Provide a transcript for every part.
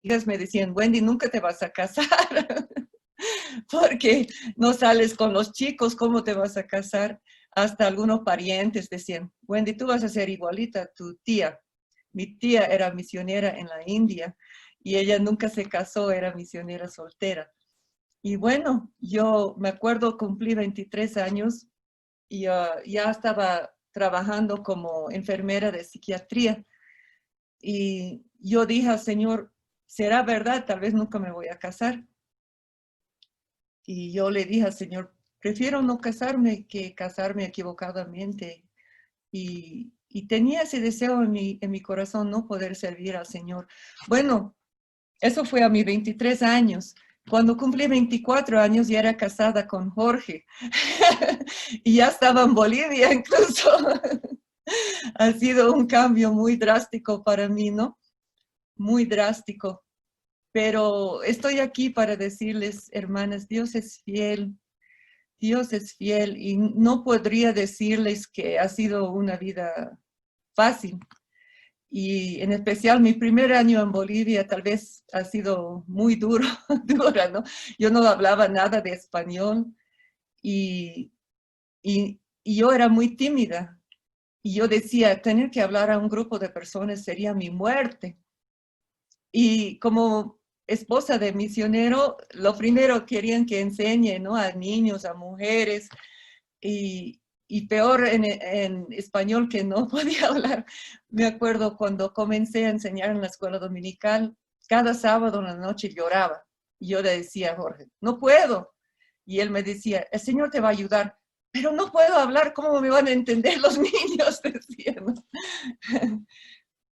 me decían, Wendy, nunca te vas a casar, porque no sales con los chicos, ¿cómo te vas a casar? Hasta algunos parientes decían, Wendy, tú vas a ser igualita a tu tía. Mi tía era misionera en la India y ella nunca se casó, era misionera soltera. Y bueno, yo me acuerdo, cumplí 23 años y ya estaba trabajando como enfermera de psiquiatría. Y yo dije al Señor, ¿será verdad? Tal vez nunca me voy a casar. Y yo le dije al Señor, prefiero no casarme que casarme equivocadamente. Y tenía ese deseo en mi corazón, no poder servir al Señor. Bueno, eso fue a mis 23 años. Cuando cumplí 24 años ya era casada con Jorge. Y ya estaba en Bolivia incluso. Ha sido un cambio muy drástico para mí, ¿no? Muy drástico. Pero estoy aquí para decirles, hermanas, Dios es fiel. Dios es fiel y no podría decirles que ha sido una vida fácil. Y en especial mi primer año en Bolivia tal vez ha sido muy duro, dura, ¿no? Yo no hablaba nada de español y, y yo era muy tímida. Y yo decía, tener que hablar a un grupo de personas sería mi muerte. Y como esposa de misionero, lo primero querían que enseñe, ¿no? A niños, a mujeres, y peor en español que no podía hablar. Me acuerdo cuando comencé a enseñar en la escuela dominical, cada sábado en la noche lloraba. Y yo le decía a Jorge, no puedo. Y él me decía, el Señor te va a ayudar, pero no puedo hablar, ¿cómo me van a entender los niños? Decía, ¿no?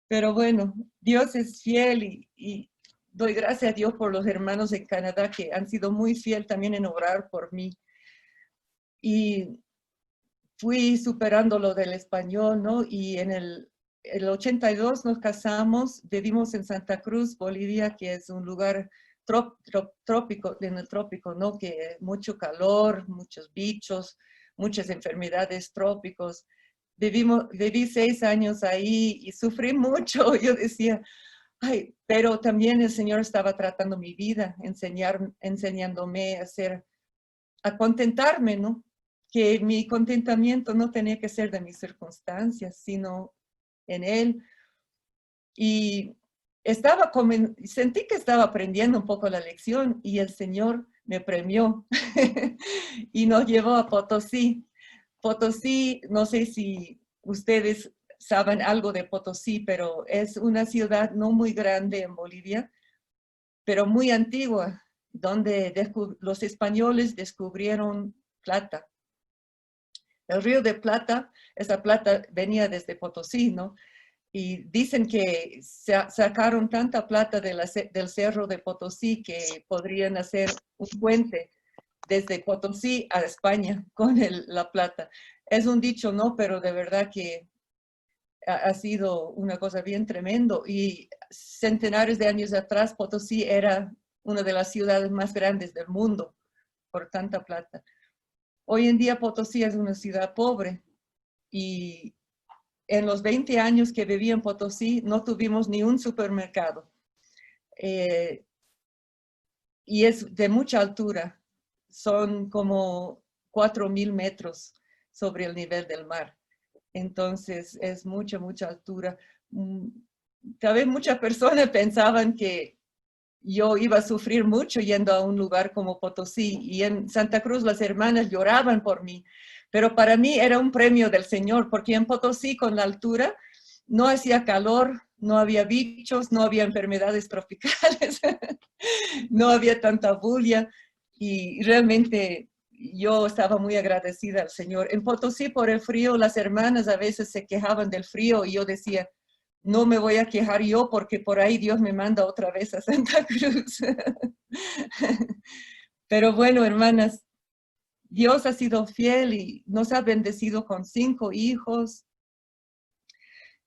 Pero bueno, Dios es fiel y doy gracias a Dios por los hermanos en Canadá que han sido muy fiel también en orar por mí. Y fui superando lo del español, ¿no? Y en el 82 nos casamos, vivimos en Santa Cruz, Bolivia, que es un lugar trópico, en el trópico, ¿no? Que mucho calor, muchos bichos, muchas enfermedades trópicos. Viví 6 años ahí y sufrí mucho. Yo decía, ay, pero también el Señor estaba tratando mi vida, enseñándome a contentarme, ¿no? Que mi contentamiento no tenía que ser de mis circunstancias, sino en Él. Y sentí que estaba aprendiendo un poco la lección y el Señor me premió y nos llevó a Potosí. Potosí, no sé si ustedes saben algo de Potosí, pero es una ciudad no muy grande en Bolivia, pero muy antigua, donde los españoles descubrieron plata. El río de Plata, esa plata venía desde Potosí, ¿no? Y dicen que sacaron tanta plata del cerro de Potosí que podrían hacer un puente desde Potosí a España con la plata. Es un dicho, ¿no? Pero de verdad que ha sido una cosa bien tremendo. Y centenares de años atrás, Potosí era una de las ciudades más grandes del mundo por tanta plata. Hoy en día Potosí es una ciudad pobre y en los 20 años que viví en Potosí no tuvimos ni un supermercado. Eh, y es de mucha altura, son como 4.000 metros sobre el nivel del mar. Entonces es mucha, mucha altura. Tal vez muchas personas pensaban que yo iba a sufrir mucho yendo a un lugar como Potosí y en Santa Cruz las hermanas lloraban por mí, pero para mí era un premio del Señor porque en Potosí con la altura no hacía calor, no había bichos, no había enfermedades tropicales, no había tanta bulla y realmente yo estaba muy agradecida al Señor. En Potosí por el frío, las hermanas a veces se quejaban del frío y yo decía, no me voy a quejar yo porque por ahí Dios me manda otra vez a Santa Cruz. Pero bueno, hermanas, Dios ha sido fiel y nos ha bendecido con 5 hijos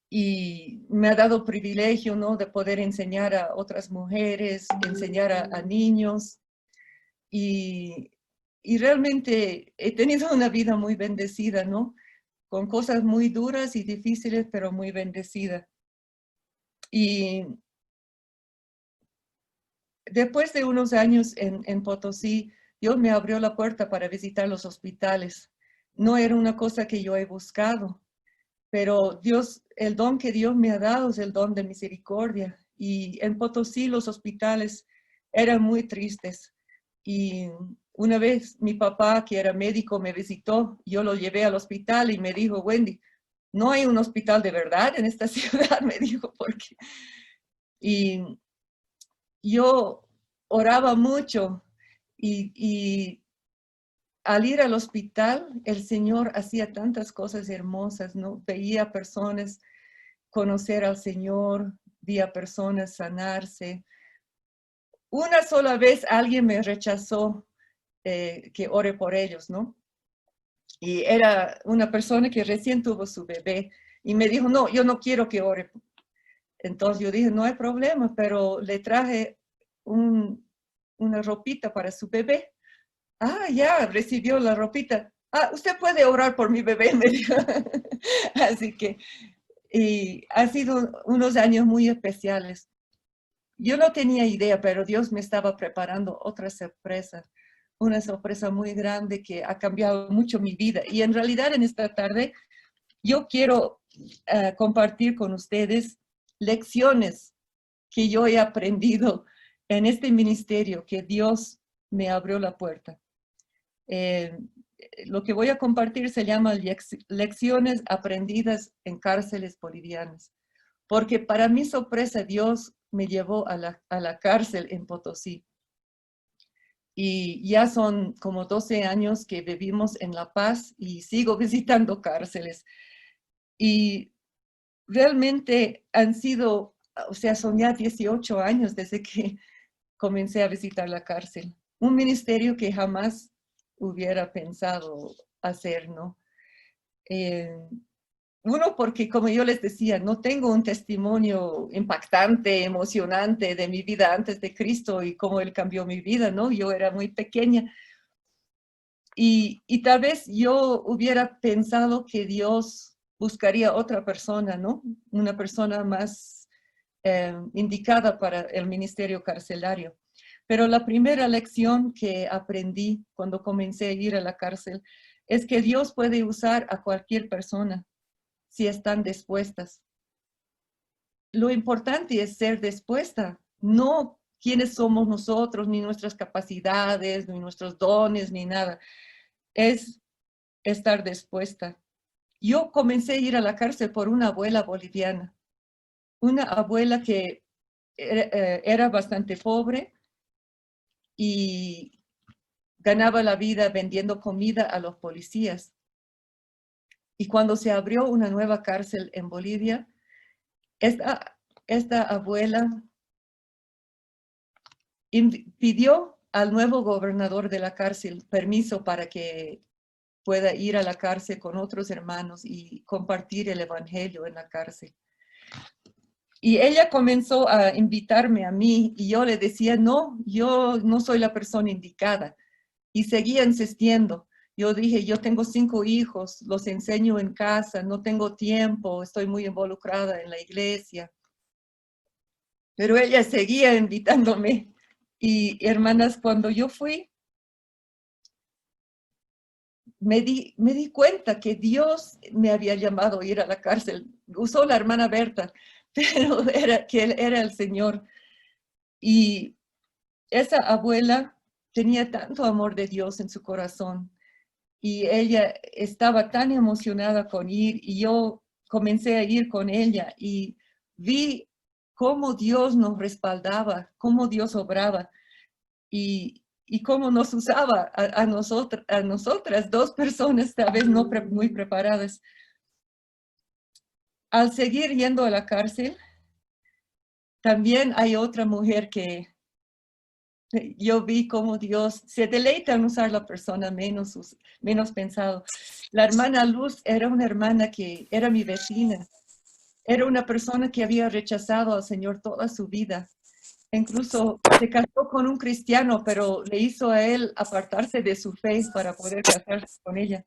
y me ha dado privilegio, ¿no? De poder enseñar a otras mujeres, enseñar a niños y, y realmente he tenido una vida muy bendecida, ¿no? Con cosas muy duras y difíciles, pero muy bendecida. Y después de unos años en Potosí, Dios me abrió la puerta para visitar los hospitales. No era una cosa que yo he buscado, pero Dios, el don que Dios me ha dado es el don de misericordia. Y en Potosí los hospitales eran muy tristes. Y una vez mi papá, que era médico, me visitó, yo lo llevé al hospital y me dijo, Wendy, no hay un hospital de verdad en esta ciudad, me dijo, porque... Y yo oraba mucho y al ir al hospital, el Señor hacía tantas cosas hermosas, ¿no? Veía personas conocer al Señor, veía personas sanarse. Una sola vez alguien me rechazó que ore por ellos, ¿no? Y era una persona que recién tuvo su bebé y me dijo, no, yo no quiero que ore. Entonces yo dije, no hay problema, pero le traje una ropita para su bebé. Ah, ya, recibió la ropita. Ah, usted puede orar por mi bebé, me dijo. Así que, y ha sido unos años muy especiales. Yo no tenía idea, pero Dios me estaba preparando otra sorpresa, una sorpresa muy grande que ha cambiado mucho mi vida. Y en realidad en esta tarde yo quiero compartir con ustedes lecciones que yo he aprendido en este ministerio, que Dios me abrió la puerta. Eh, lo que voy a compartir se llama lecciones aprendidas en cárceles bolivianas, porque para mi sorpresa Dios me llevó a la cárcel en Potosí. Y ya son como 12 años que vivimos en La Paz y sigo visitando cárceles. Y realmente han sido, o sea, son ya 18 años desde que comencé a visitar la cárcel. Un ministerio que jamás hubiera pensado hacer, ¿no? Eh, uno, porque como yo les decía, no tengo un testimonio impactante, emocionante de mi vida antes de Cristo y cómo Él cambió mi vida, ¿no? Yo era muy pequeña. Y tal vez yo hubiera pensado que Dios buscaría otra persona, ¿no? Una persona más indicada para el ministerio carcelario. Pero la primera lección que aprendí cuando comencé a ir a la cárcel es que Dios puede usar a cualquier persona si están dispuestas. Lo importante es ser dispuesta, no quiénes somos nosotros, ni nuestras capacidades, ni nuestros dones, ni nada. Es estar dispuesta. Yo comencé a ir a la cárcel por una abuela boliviana, una abuela que era bastante pobre y ganaba la vida vendiendo comida a los policías. Y cuando se abrió una nueva cárcel en Bolivia, esta abuela pidió al nuevo gobernador de la cárcel permiso para que pueda ir a la cárcel con otros hermanos y compartir el evangelio en la cárcel. Y ella comenzó a invitarme a mí y yo le decía, no, yo no soy la persona indicada. Y seguía insistiendo. Yo dije, yo tengo 5 hijos, los enseño en casa, no tengo tiempo, estoy muy involucrada en la iglesia. Pero ella seguía invitándome. Y hermanas, cuando yo fui, me di cuenta que Dios me había llamado a ir a la cárcel. Usó la hermana Berta, pero que él era el Señor. Y esa abuela tenía tanto amor de Dios en su corazón y ella estaba tan emocionada con ir y yo comencé a ir con ella y vi cómo Dios nos respaldaba, cómo Dios obraba y cómo nos usaba a nosotras, 2 personas tal vez no muy preparadas. Al seguir yendo a la cárcel, también hay otra mujer que yo vi cómo Dios se deleita en usar la persona menos pensado. La hermana Luz era una hermana que era mi vecina. Era una persona que había rechazado al Señor toda su vida. Incluso se casó con un cristiano, pero le hizo a él apartarse de su fe para poder casarse con ella.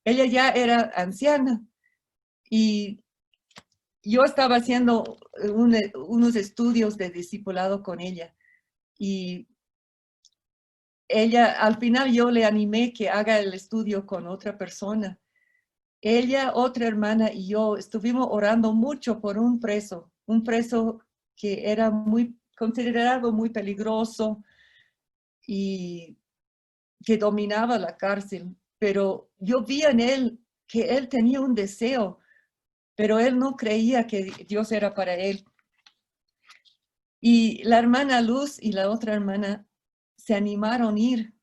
Ella ya era anciana y yo estaba haciendo unos estudios de discipulado con ella. Y ella, al final yo le animé que haga el estudio con otra persona. Ella, otra hermana y yo estuvimos orando mucho por un preso que era considerado muy peligroso y que dominaba la cárcel. Pero yo vi en él que él tenía un deseo, pero él no creía que Dios era para él. Y la hermana Luz y la otra hermana se animaron a ir.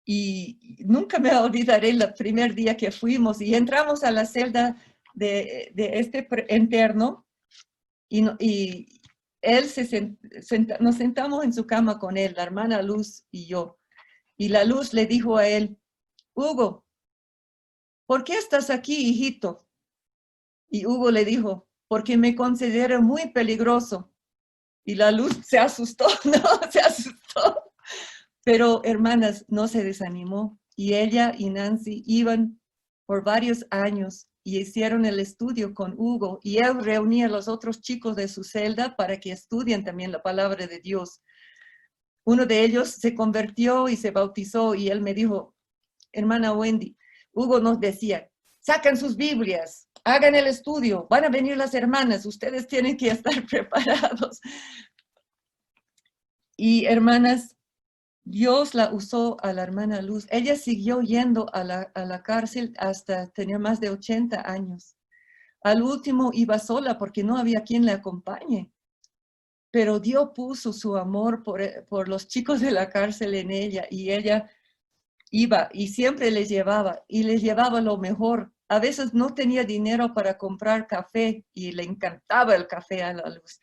Y nunca me olvidaré el primer día que fuimos y entramos a la celda de este interno y él nos sentamos en su cama con él, la hermana Luz y yo. Y la Luz le dijo a él, Hugo, ¿por qué estás aquí, hijito? Y Hugo le dijo, porque me considero muy peligroso. Y la Luz se asustó, ¿no? Se asustó. Pero, hermanas, no se desanimó. Y ella y Nancy iban por varios años y hicieron el estudio con Hugo. Y él reunía a los otros chicos de su celda para que estudien también la palabra de Dios. Uno de ellos se convirtió y se bautizó y él me dijo, hermana Wendy, Hugo nos decía, sacan sus Biblias, hagan el estudio, van a venir las hermanas, ustedes tienen que estar preparados. Y hermanas, Dios la usó a la hermana Luz. Ella siguió yendo a la cárcel hasta tenía más de 80 años. Al último iba sola porque no había quien la acompañe. Pero Dios puso su amor por los chicos de la cárcel en ella y ella iba y siempre les llevaba lo mejor. A veces no tenía dinero para comprar café y le encantaba el café a la Luz.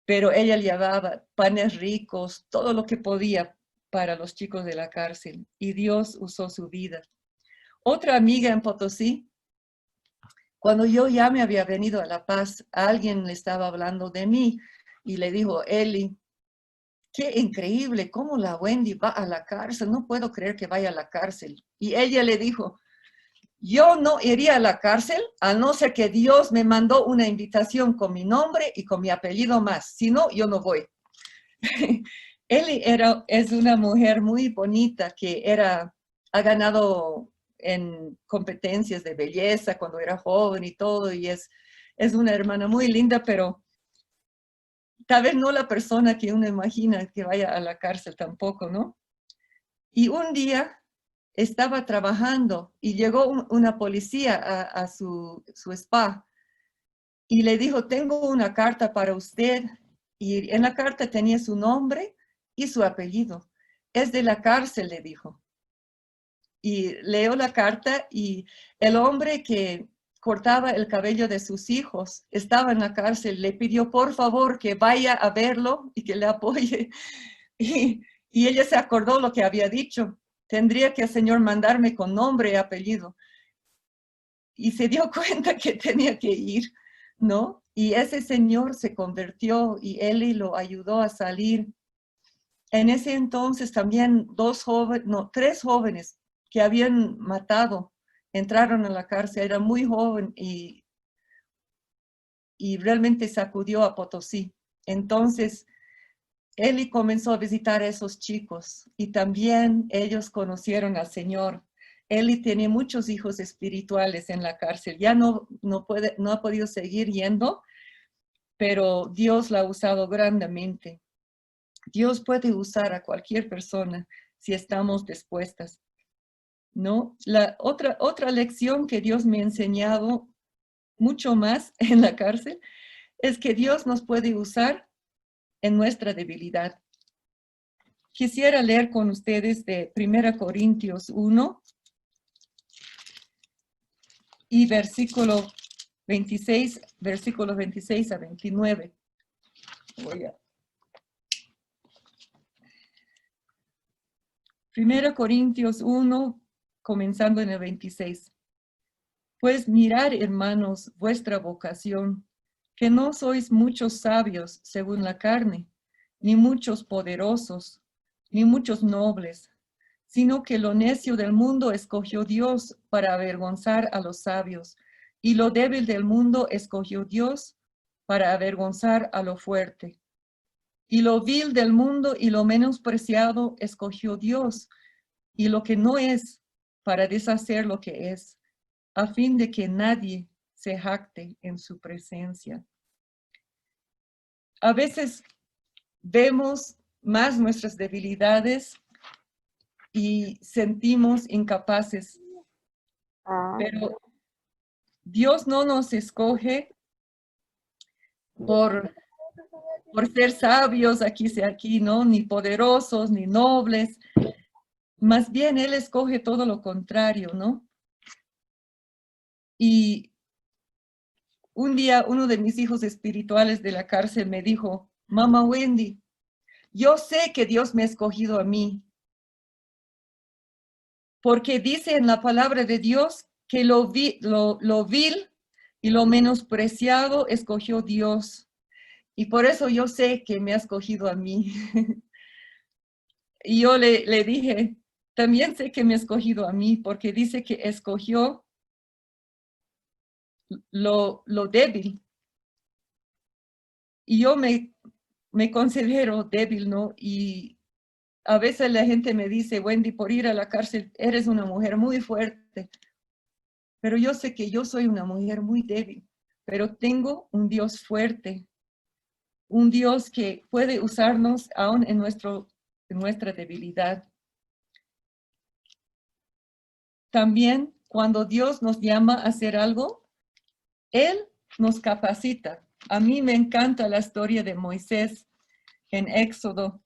Pero ella llevaba panes ricos, todo lo que podía para los chicos de la cárcel y Dios usó su vida. Otra amiga en Potosí, cuando yo ya me había venido a La Paz, alguien le estaba hablando de mí y le dijo, Eli, qué increíble cómo la Wendy va a la cárcel, no puedo creer que vaya a la cárcel. Y ella le dijo, yo no iría a la cárcel a no ser que Dios me mandó una invitación con mi nombre y con mi apellido más, si no, yo no voy. Eli es una mujer muy bonita que ha ganado en competencias de belleza cuando era joven y todo, y es una hermana muy linda, pero tal vez no la persona que uno imagina que vaya a la cárcel tampoco, ¿no? Y un día estaba trabajando y llegó una policía a su spa y le dijo, tengo una carta para usted. Y en la carta tenía su nombre y su apellido. Es de la cárcel, le dijo. Y leo la carta y el hombre que cortaba el cabello de sus hijos estaba en la cárcel. Le pidió por favor que vaya a verlo y que le apoye. Y ella se acordó lo que había dicho. Tendría que el Señor mandarme con nombre y apellido. Y se dio cuenta que tenía que ir, ¿no? Y ese señor se convirtió y Eli lo ayudó a salir. En ese entonces también tres jóvenes que habían matado entraron a la cárcel, era muy joven y realmente sacudió a Potosí. Entonces, Eli comenzó a visitar a esos chicos y también ellos conocieron al Señor. Eli tiene muchos hijos espirituales en la cárcel. Ya no ha podido seguir yendo, pero Dios la ha usado grandemente. Dios puede usar a cualquier persona si estamos dispuestas, ¿no? La otra lección que Dios me ha enseñado mucho más en la cárcel es que Dios nos puede usar en nuestra debilidad. Quisiera leer con ustedes de 1 Corintios 1 y versículo 26 a 29. Voy a 1 Corintios 1, comenzando en el 26. Pues mirad, hermanos, vuestra vocación, que no sois muchos sabios según la carne, ni muchos poderosos, ni muchos nobles, sino que lo necio del mundo escogió Dios para avergonzar a los sabios, y lo débil del mundo escogió Dios para avergonzar a lo fuerte. Y lo vil del mundo y lo menospreciado escogió Dios, y lo que no es, para deshacer lo que es, a fin de que nadie se jacte en su presencia. A veces vemos más nuestras debilidades y sentimos incapaces, pero Dios no nos escoge por ser sabios, aquí, ¿no? Ni poderosos, ni nobles. Más bien, Él escoge todo lo contrario, ¿no? Y un día, uno de mis hijos espirituales de la cárcel me dijo, Mamá Wendy, yo sé que Dios me ha escogido a mí, porque dice en la palabra de Dios que lo vil y lo menospreciado escogió Dios. Y por eso yo sé que me ha escogido a mí. Y yo le dije, también sé que me ha escogido a mí, porque dice que escogió lo débil. Y yo me considero débil, ¿no? Y a veces la gente me dice, Wendy, por ir a la cárcel, eres una mujer muy fuerte. Pero yo sé que yo soy una mujer muy débil, pero tengo un Dios fuerte, un Dios que puede usarnos aún en nuestra debilidad. También cuando Dios nos llama a hacer algo, Él nos capacita. A mí me encanta la historia de Moisés en Éxodo,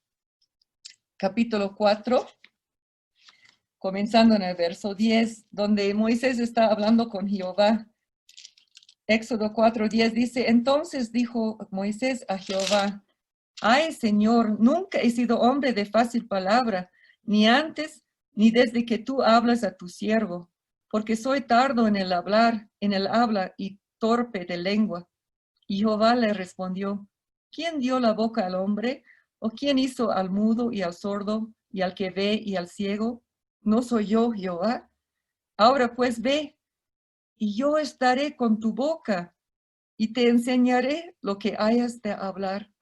capítulo 4, comenzando en el verso 10, donde Moisés está hablando con Jehová. Éxodo 4:10 dice, entonces dijo Moisés a Jehová, ay, Señor, nunca he sido hombre de fácil palabra, ni antes, ni desde que tú hablas a tu siervo, porque soy tardo en el habla y torpe de lengua. Y Jehová le respondió, ¿quién dio la boca al hombre? ¿O quién hizo al mudo y al sordo y al que ve y al ciego? ¿No soy yo, Jehová? Ahora pues ve, y yo estaré con tu boca, y te enseñaré lo que hayas de hablar.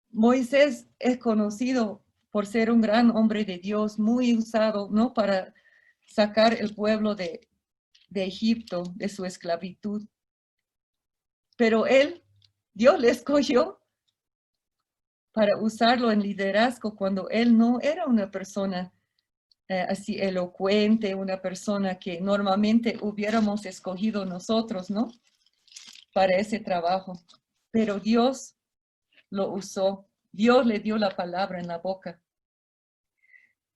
Moisés es conocido por ser un gran hombre de Dios, muy usado, ¿no? Para sacar el pueblo de Egipto, de su esclavitud. Pero Dios le escogió para usarlo en liderazgo cuando él no era una persona así elocuente, una persona que normalmente hubiéramos escogido nosotros, ¿no? Para ese trabajo. Pero Dios lo usó. Dios le dio la palabra en la boca.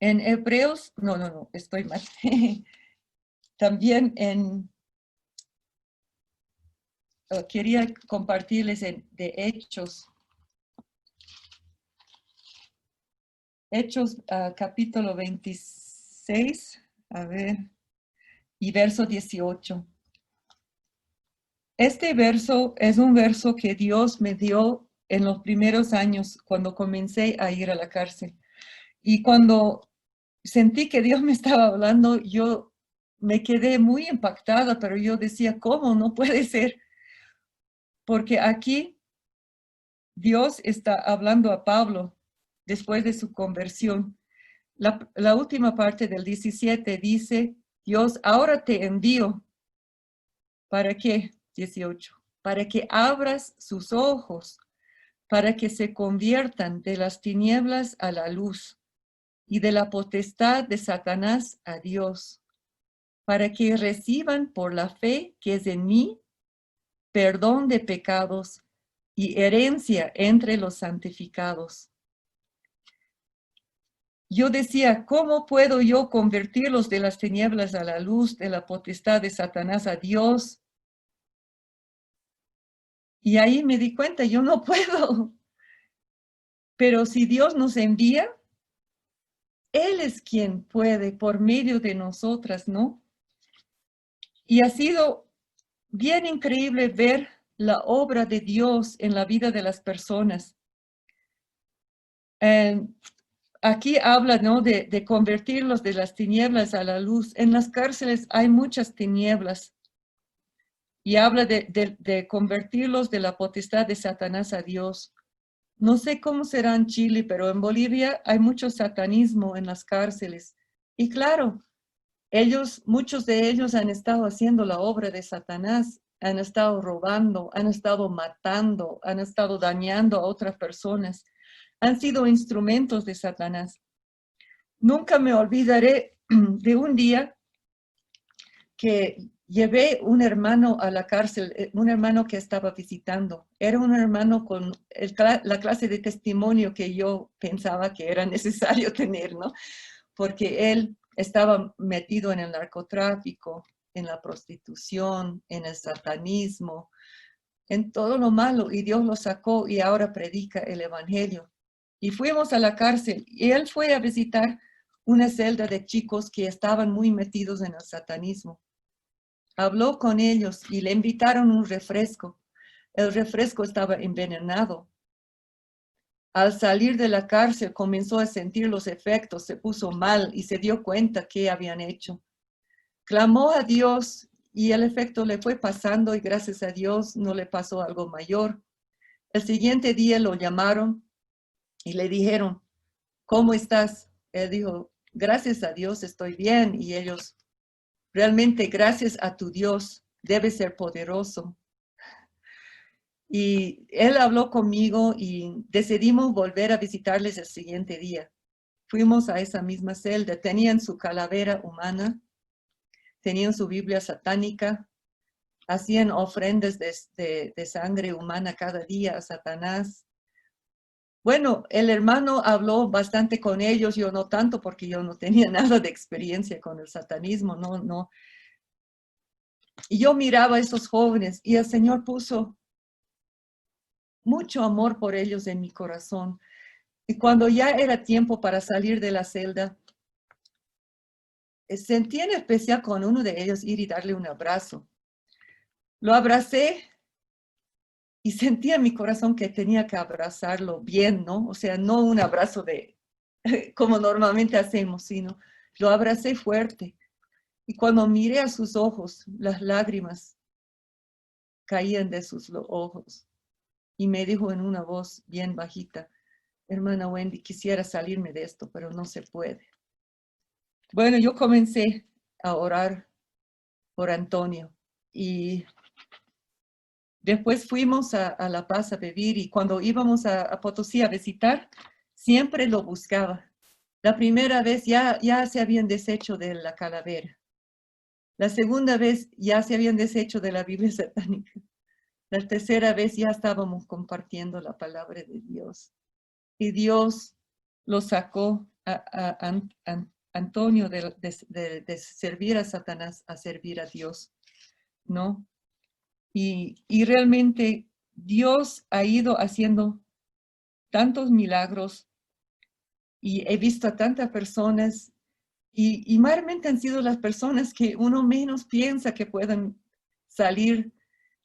En Hebreos, no, estoy mal. También quería compartirles de Hechos. Hechos capítulo 26, a ver, y verso 18. Este verso es un verso que Dios me dio en los primeros años cuando comencé a ir a la cárcel. Y cuando sentí que Dios me estaba hablando, yo me quedé muy impactada, pero yo decía, ¿cómo? No puede ser. Porque aquí Dios está hablando a Pablo después de su conversión. La última parte del 17 dice, Dios, ahora te envío. ¿Para qué? 18. Para que abras sus ojos, para que se conviertan de las tinieblas a la luz y de la potestad de Satanás a Dios, para que reciban por la fe que es en mí perdón de pecados y herencia entre los santificados. Yo decía, ¿cómo puedo yo convertirlos de las tinieblas a la luz, de la potestad de Satanás a Dios? Y ahí me di cuenta, yo no puedo. Pero si Dios nos envía, Él es quien puede por medio de nosotras, ¿no? Y ha sido bien increíble ver la obra de Dios en la vida de las personas. Aquí habla, ¿no? De convertirlos de las tinieblas a la luz. En las cárceles hay muchas tinieblas. y habla de convertirlos de la potestad de Satanás a Dios. No sé cómo será en Chile, pero en Bolivia hay mucho satanismo en las cárceles. Y claro, muchos de ellos han estado haciendo la obra de Satanás, han estado robando, han estado matando, han estado dañando a otras personas, han sido instrumentos de Satanás. Nunca me olvidaré de un día que llevé un hermano a la cárcel, un hermano que estaba visitando. Era un hermano con la clase de testimonio que yo pensaba que era necesario tener, ¿no? Porque él estaba metido en el narcotráfico, en la prostitución, en el satanismo, en todo lo malo, y Dios lo sacó y ahora predica el evangelio. Y fuimos a la cárcel y él fue a visitar una celda de chicos que estaban muy metidos en el satanismo. Habló con ellos y le invitaron un refresco. El refresco estaba envenenado. Al salir de la cárcel comenzó a sentir los efectos, se puso mal y se dio cuenta qué habían hecho. Clamó a Dios y el efecto le fue pasando y gracias a Dios no le pasó algo mayor. El siguiente día lo llamaron y le dijeron, ¿cómo estás? Él dijo, gracias a Dios estoy bien. Y ellos, realmente gracias a tu Dios, debe ser poderoso. Y él habló conmigo y decidimos volver a visitarles el siguiente día. Fuimos a esa misma celda, tenían su calavera humana, tenían su Biblia satánica, hacían ofrendas de sangre humana cada día a Satanás. Bueno, el hermano habló bastante con ellos, yo no tanto porque yo no tenía nada de experiencia con el satanismo, no. Y yo miraba a esos jóvenes y el Señor puso mucho amor por ellos en mi corazón. Y cuando ya era tiempo para salir de la celda, sentí en especial con uno de ellos ir y darle un abrazo. Lo abracé y sentí en mi corazón que tenía que abrazarlo bien, ¿no? O sea, no un abrazo de como normalmente hacemos, sino lo abracé fuerte. Y cuando miré a sus ojos, las lágrimas caían de sus ojos. Y me dijo en una voz bien bajita, hermana Wendy, quisiera salirme de esto, pero no se puede. Bueno, yo comencé a orar por Antonio y después fuimos a La Paz a vivir y cuando íbamos a Potosí a visitar, siempre lo buscaba. La primera vez ya se habían deshecho de la calavera. La segunda vez ya se habían deshecho de la Biblia satánica. La tercera vez ya estábamos compartiendo la palabra de Dios. Y Dios lo sacó a Antonio de servir a Satanás a servir a Dios, ¿no? Y realmente Dios ha ido haciendo tantos milagros y he visto a tantas personas y mayormente han sido las personas que uno menos piensa que puedan salir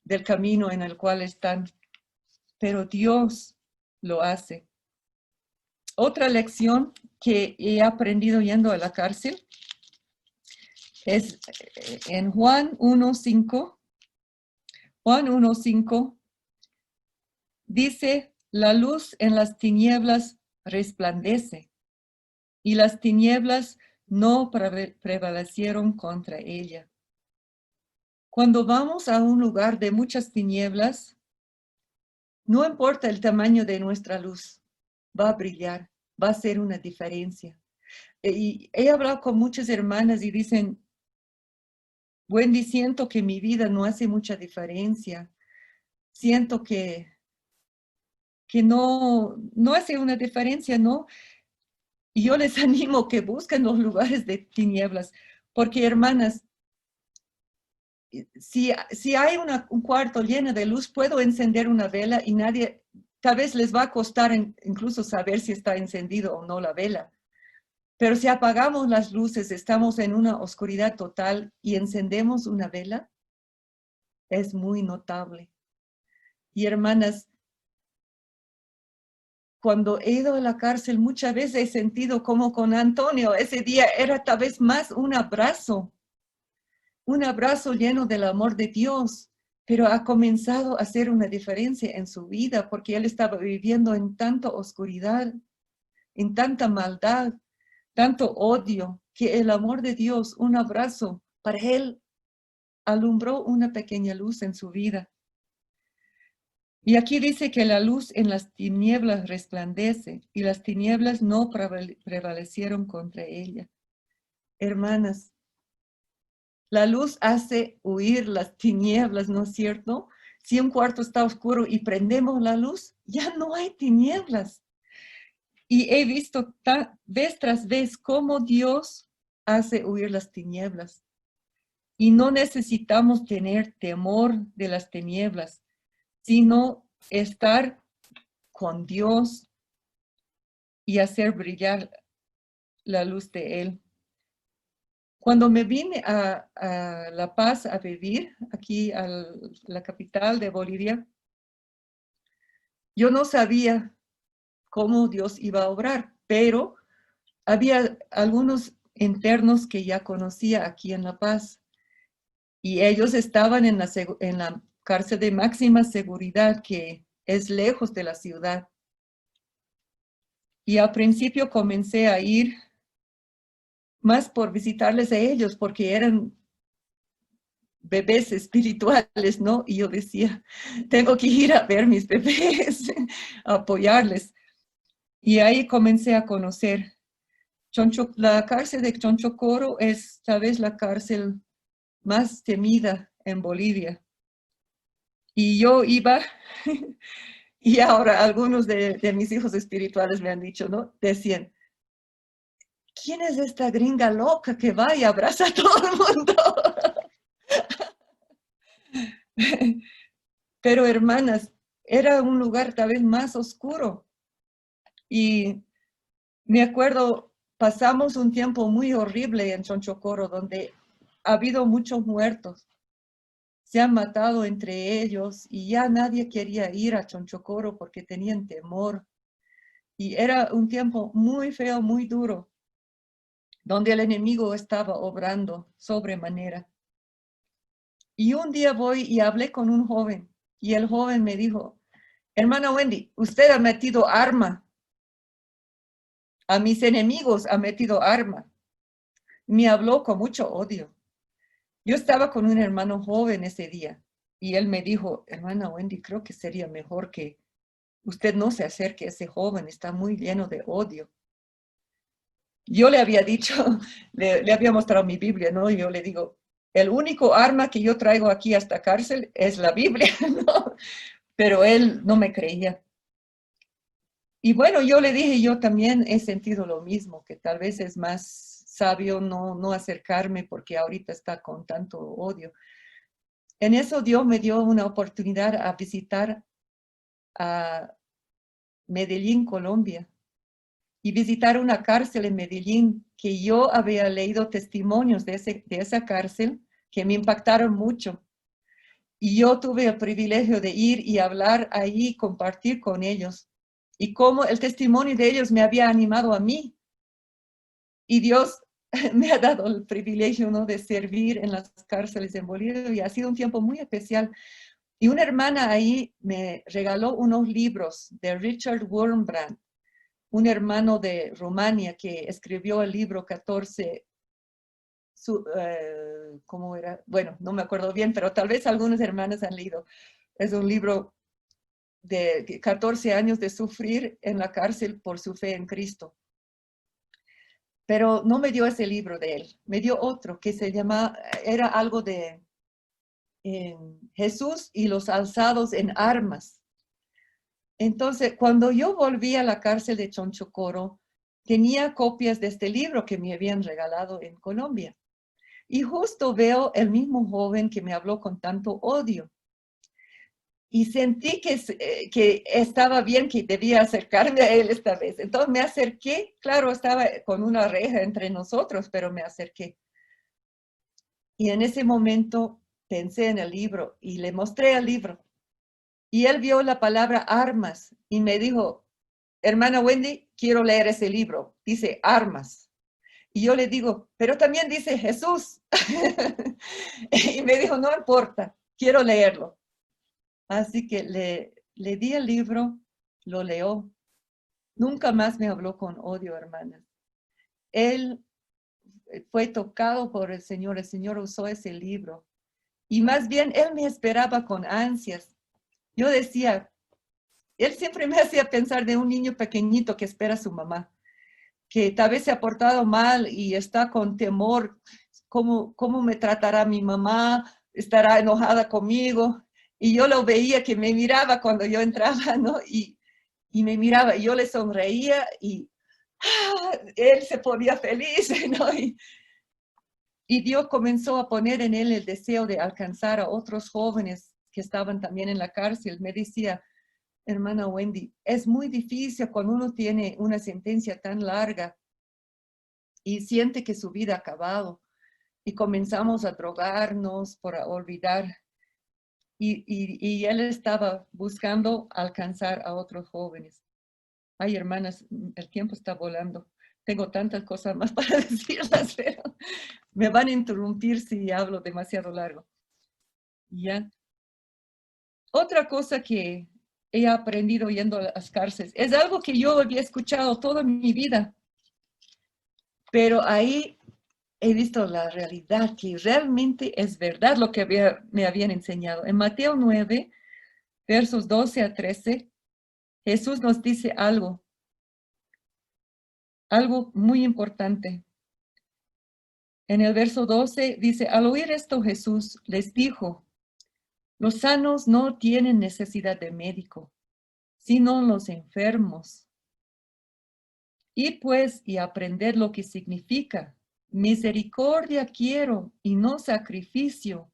del camino en el cual están, pero Dios lo hace. Otra lección que he aprendido yendo a la cárcel es en Juan 1:5. Juan 1:5 dice, la luz en las tinieblas resplandece y las tinieblas no prevalecieron contra ella. Cuando vamos a un lugar de muchas tinieblas, no importa el tamaño de nuestra luz, va a brillar, va a ser una diferencia. Y he hablado con muchas hermanas y dicen, Wendy, siento que mi vida no hace mucha diferencia. Siento que no hace una diferencia, ¿no? Y yo les animo que busquen los lugares de tinieblas, porque hermanas, si hay un cuarto lleno de luz, puedo encender una vela y nadie, tal vez les va a costar incluso saber si está encendido o no la vela. Pero si apagamos las luces, estamos en una oscuridad total y encendemos una vela, es muy notable. Y hermanas, cuando he ido a la cárcel, muchas veces he sentido como con Antonio, ese día era tal vez más un abrazo lleno del amor de Dios. pero ha comenzado a hacer una diferencia en su vida porque él estaba viviendo en tanta oscuridad, en tanta maldad, tanto odio, que el amor de Dios, un abrazo, para él alumbró una pequeña luz en su vida. Y aquí dice que la luz en las tinieblas resplandece y las tinieblas no prevalecieron contra ella. Hermanas, la luz hace huir las tinieblas, ¿no es cierto? Si un cuarto está oscuro y prendemos la luz, ya no hay tinieblas. Y he visto vez tras vez cómo Dios hace huir las tinieblas. Y no necesitamos tener temor de las tinieblas, sino estar con Dios y hacer brillar la luz de Él. Cuando me vine a La Paz a vivir, aquí a la capital de Bolivia, yo no sabía cómo Dios iba a obrar, pero había algunos internos que ya conocía aquí en La Paz y ellos estaban en la cárcel de máxima seguridad que es lejos de la ciudad. Y al principio comencé a ir más por visitarles a ellos porque eran bebés espirituales, ¿no? Y yo decía, tengo que ir a ver mis bebés, a apoyarles. Y ahí comencé a conocer. La cárcel de Chonchocoro es tal vez la cárcel más temida en Bolivia. Y yo iba, y ahora algunos de mis hijos espirituales me han dicho, ¿no? Decían, ¿quién es esta gringa loca que va y abraza a todo el mundo? Pero hermanas, era un lugar tal vez más oscuro. Y me acuerdo, pasamos un tiempo muy horrible en Chonchocoro, donde ha habido muchos muertos. Se han matado entre ellos y ya nadie quería ir a Chonchocoro porque tenían temor. Y era un tiempo muy feo, muy duro, donde el enemigo estaba obrando sobremanera. Y un día voy y hablé con un joven, y el joven me dijo, hermana Wendy, usted ha metido arma. A mis enemigos ha metido arma. Me habló con mucho odio. Yo estaba con un hermano joven ese día, y él me dijo, hermana Wendy, creo que sería mejor que usted no se acerque a ese joven, está muy lleno de odio. Yo le había dicho, le había mostrado mi Biblia, ¿no? Y yo le digo, el único arma que yo traigo aquí a esta cárcel es la Biblia, ¿no? Pero él no me creía. Y bueno, yo le dije, yo también he sentido lo mismo, que tal vez es más sabio no acercarme porque ahorita está con tanto odio. En eso Dios me dio una oportunidad a visitar a Medellín, Colombia, y visitar una cárcel en Medellín que yo había leído testimonios de esa cárcel que me impactaron mucho. Y yo tuve el privilegio de ir y hablar ahí, compartir con ellos. Y cómo el testimonio de ellos me había animado a mí. Y Dios me ha dado el privilegio, ¿no?, de servir en las cárceles en Bolivia. Y ha sido un tiempo muy especial. Y una hermana ahí me regaló unos libros de Richard Wurmbrand, un hermano de Rumania que escribió el libro 14, ¿cómo era? Bueno, no me acuerdo bien, pero tal vez algunas hermanas han leído. Es un libro de 14 años de sufrir en la cárcel por su fe en Cristo. Pero no me dio ese libro de él, me dio otro que se llama, era algo de Jesús y los alzados en armas. Entonces, cuando yo volví a la cárcel de Chonchocoro, tenía copias de este libro que me habían regalado en Colombia. Y justo veo el mismo joven que me habló con tanto odio. Y sentí que estaba bien, que debía acercarme a él esta vez. Entonces me acerqué, claro, estaba con una reja entre nosotros, pero me acerqué. Y en ese momento pensé en el libro y le mostré el libro. Y él vio la palabra armas y me dijo, hermana Wendy, quiero leer ese libro. Dice armas. Y yo le digo, pero también dice Jesús. Y me dijo, no importa, quiero leerlo. Así que le di el libro, lo leyó. Nunca más me habló con odio, hermanas. Él fue tocado por el Señor usó ese libro. Y más bien, él me esperaba con ansias. Yo decía, él siempre me hacía pensar de un niño pequeñito que espera a su mamá, que tal vez se ha portado mal y está con temor. ¿Cómo me tratará mi mamá? ¿Estará enojada conmigo? Y yo lo veía que me miraba cuando yo entraba, ¿no? Y me miraba, y yo le sonreía y él se ponía feliz, ¿no? Y Dios comenzó a poner en él el deseo de alcanzar a otros jóvenes que estaban también en la cárcel. Me decía, hermana Wendy, es muy difícil cuando uno tiene una sentencia tan larga y siente que su vida ha acabado y comenzamos a drogarnos por olvidar. Y él estaba buscando alcanzar a otros jóvenes. Ay, hermanas, el tiempo está volando. Tengo tantas cosas más para decirlas, pero me van a interrumpir si hablo demasiado largo. ¿Ya? Otra cosa que he aprendido yendo a las cárceles es algo que yo había escuchado toda mi vida, pero ahí he visto la realidad, que realmente es verdad lo que me habían enseñado. En Mateo 9, versos 12 a 13, Jesús nos dice algo muy importante. En el verso 12 dice, al oír esto Jesús les dijo, los sanos no tienen necesidad de médico, sino los enfermos. Id pues y aprended lo que significa. Misericordia quiero y no sacrificio,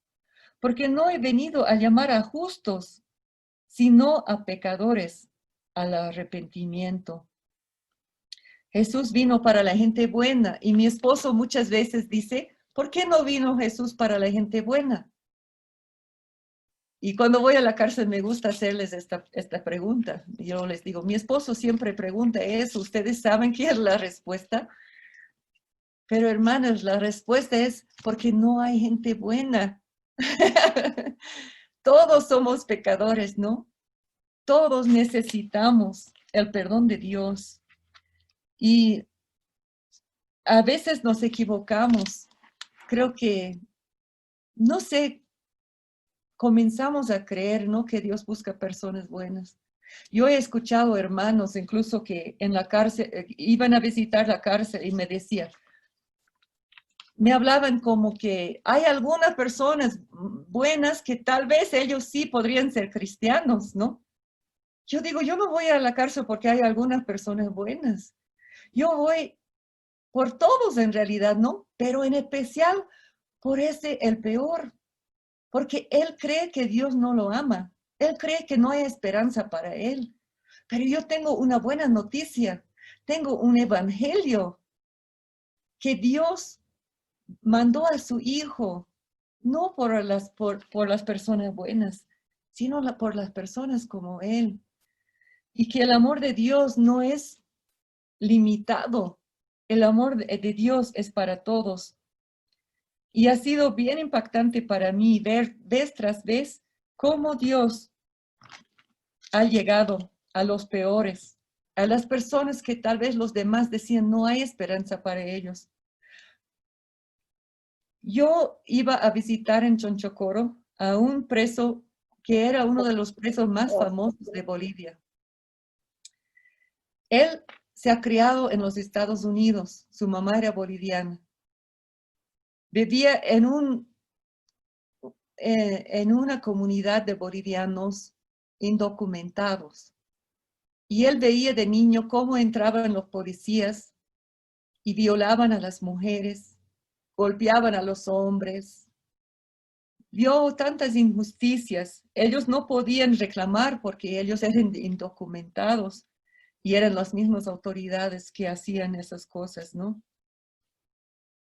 porque no he venido a llamar a justos, sino a pecadores al arrepentimiento. Jesús vino para la gente buena y mi esposo muchas veces dice, ¿por qué no vino Jesús para la gente buena? Y cuando voy a la cárcel me gusta hacerles esta pregunta. Yo les digo, mi esposo siempre pregunta eso, ¿ustedes saben qué es la respuesta? Pero hermanos, la respuesta es porque no hay gente buena. Todos somos pecadores, ¿no? Todos necesitamos el perdón de Dios. Y a veces nos equivocamos. Creo que, no sé, comenzamos a creer, ¿no? Que Dios busca personas buenas. Yo he escuchado hermanos incluso que en la cárcel, iban a visitar la cárcel y me hablaban como que hay algunas personas buenas que tal vez ellos sí podrían ser cristianos, ¿no? Yo digo, yo no voy a la cárcel porque hay algunas personas buenas. Yo voy por todos en realidad, ¿no? Pero en especial por ese, el peor, porque él cree que Dios no lo ama. Él cree que no hay esperanza para él. Pero yo tengo una buena noticia. Tengo un evangelio que Dios mandó a su Hijo, no por las personas buenas, sino por las personas como Él. Y que el amor de Dios no es limitado. El amor de Dios es para todos. Y ha sido bien impactante para mí ver vez tras vez cómo Dios ha llegado a los peores, a las personas que tal vez los demás decían no hay esperanza para ellos. Yo iba a visitar en Chonchocoro a un preso que era uno de los presos más famosos de Bolivia. Él se ha criado en los Estados Unidos, su mamá era boliviana. Vivía en una comunidad de bolivianos indocumentados. Y él veía de niño cómo entraban los policías y violaban a las mujeres, golpeaban a los hombres. Vio tantas injusticias. Ellos no podían reclamar porque ellos eran indocumentados y eran las mismas autoridades que hacían esas cosas, ¿no?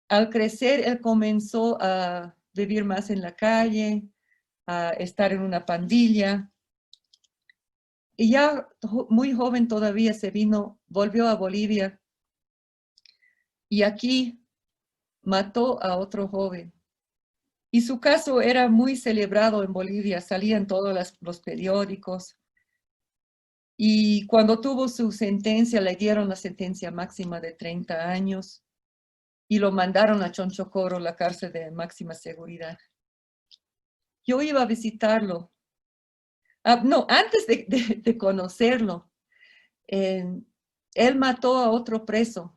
Al crecer, él comenzó a vivir más en la calle, a estar en una pandilla. Y ya muy joven todavía volvió a Bolivia y aquí mató a otro joven. Y su caso era muy celebrado en Bolivia, salía en todos los periódicos. Y cuando tuvo su sentencia, le dieron la sentencia máxima de 30 años y lo mandaron a Chonchocoro, la cárcel de máxima seguridad. Yo iba a visitarlo. No, antes de conocerlo, él mató a otro preso.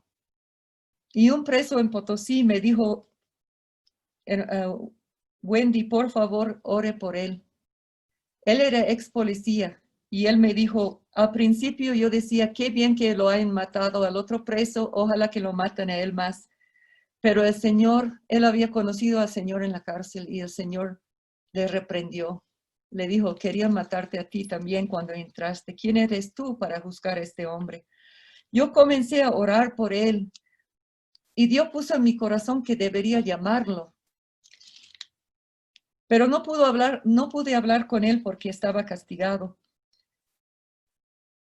Y un preso en Potosí me dijo, Wendy, por favor, ore por él. Él era ex policía y él me dijo, al principio yo decía, qué bien que lo hayan matado al otro preso, ojalá que lo maten a él más. Pero el Señor, él había conocido al Señor en la cárcel y el Señor le reprendió. Le dijo, quería matarte a ti también cuando entraste. ¿Quién eres tú para juzgar a este hombre? Yo comencé a orar por él y Dios puso en mi corazón que debería llamarlo. Pero no pude hablar con él porque estaba castigado.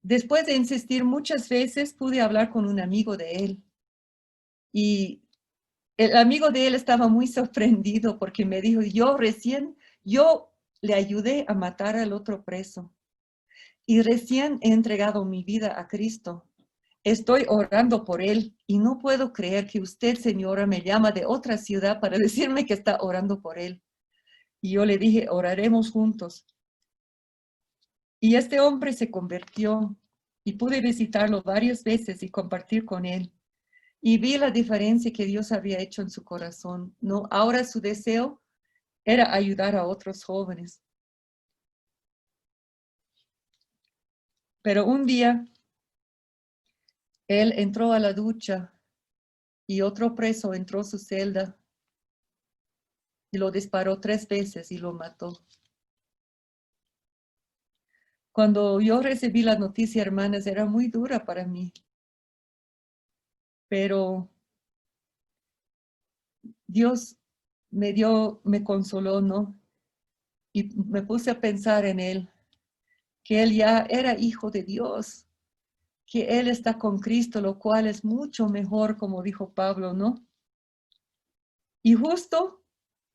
Después de insistir muchas veces, pude hablar con un amigo de él. Y el amigo de él estaba muy sorprendido porque me dijo, yo le ayudé a matar al otro preso. Y recién he entregado mi vida a Cristo. Estoy orando por él y no puedo creer que usted, señora, me llama de otra ciudad para decirme que está orando por él. Y yo le dije, oraremos juntos. Y este hombre se convirtió y pude visitarlo varias veces y compartir con él. Y vi la diferencia que Dios había hecho en su corazón. No, ahora su deseo era ayudar a otros jóvenes. Pero un día él entró a la ducha y otro preso entró a su celda y lo disparó 3 veces y lo mató. Cuando yo recibí la noticia, hermanas, era muy dura para mí. Pero Dios me consoló, ¿no? Y me puse a pensar en él, que él ya era hijo de Dios, que él está con Cristo, lo cual es mucho mejor, como dijo Pablo, ¿no? Y justo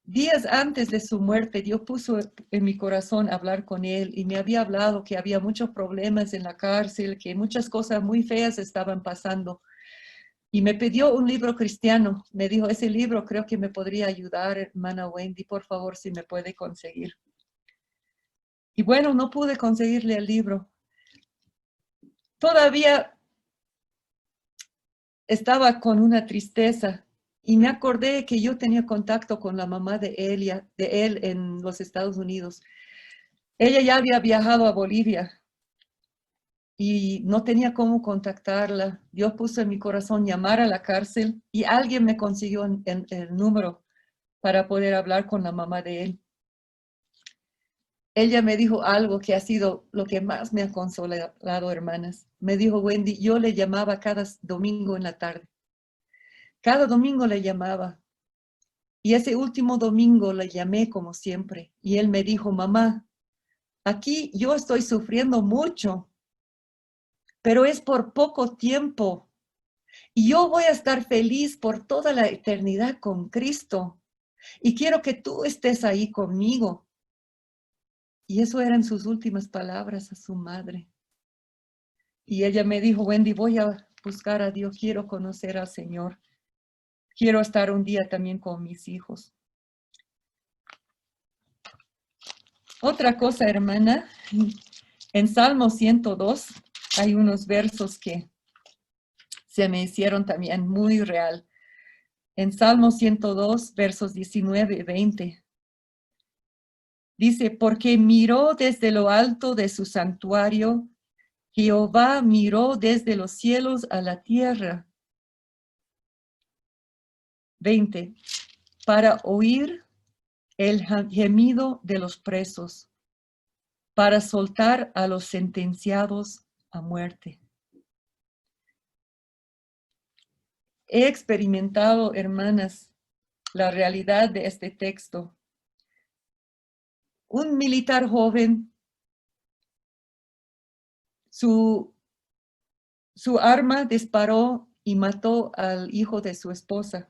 días antes de su muerte, Dios puso en mi corazón hablar con él y me había hablado que había muchos problemas en la cárcel, que muchas cosas muy feas estaban pasando. Y me pidió un libro cristiano. Me dijo, ese libro creo que me podría ayudar, hermana Wendy, por favor, si me puede conseguir. Y bueno, no pude conseguirle el libro. Todavía estaba con una tristeza y me acordé que yo tenía contacto con la mamá de él en los Estados Unidos. Ella ya había viajado a Bolivia y no tenía cómo contactarla. Dios puso en mi corazón llamar a la cárcel y alguien me consiguió el número para poder hablar con la mamá de él. Ella me dijo algo que ha sido lo que más me ha consolado, hermanas. Me dijo, Wendy, yo le llamaba cada domingo en la tarde. Cada domingo le llamaba. Y ese último domingo le llamé como siempre. Y él me dijo, mamá, aquí yo estoy sufriendo mucho, pero es por poco tiempo. Y yo voy a estar feliz por toda la eternidad con Cristo. Y quiero que tú estés ahí conmigo. Y eso eran sus últimas palabras a su madre. Y ella me dijo, Wendy, voy a buscar a Dios, quiero conocer al Señor. Quiero estar un día también con mis hijos. Otra cosa, hermana, en Salmo 102 hay unos versos que se me hicieron también muy real. En Salmo 102, versos 19 y 20, dice, porque miró desde lo alto de su santuario, Jehová miró desde los cielos a la tierra. 20, para oír el gemido de los presos, para soltar a los sentenciados a muerte. He experimentado, hermanas, la realidad de este texto. Un militar joven, su arma disparó y mató al hijo de su esposa.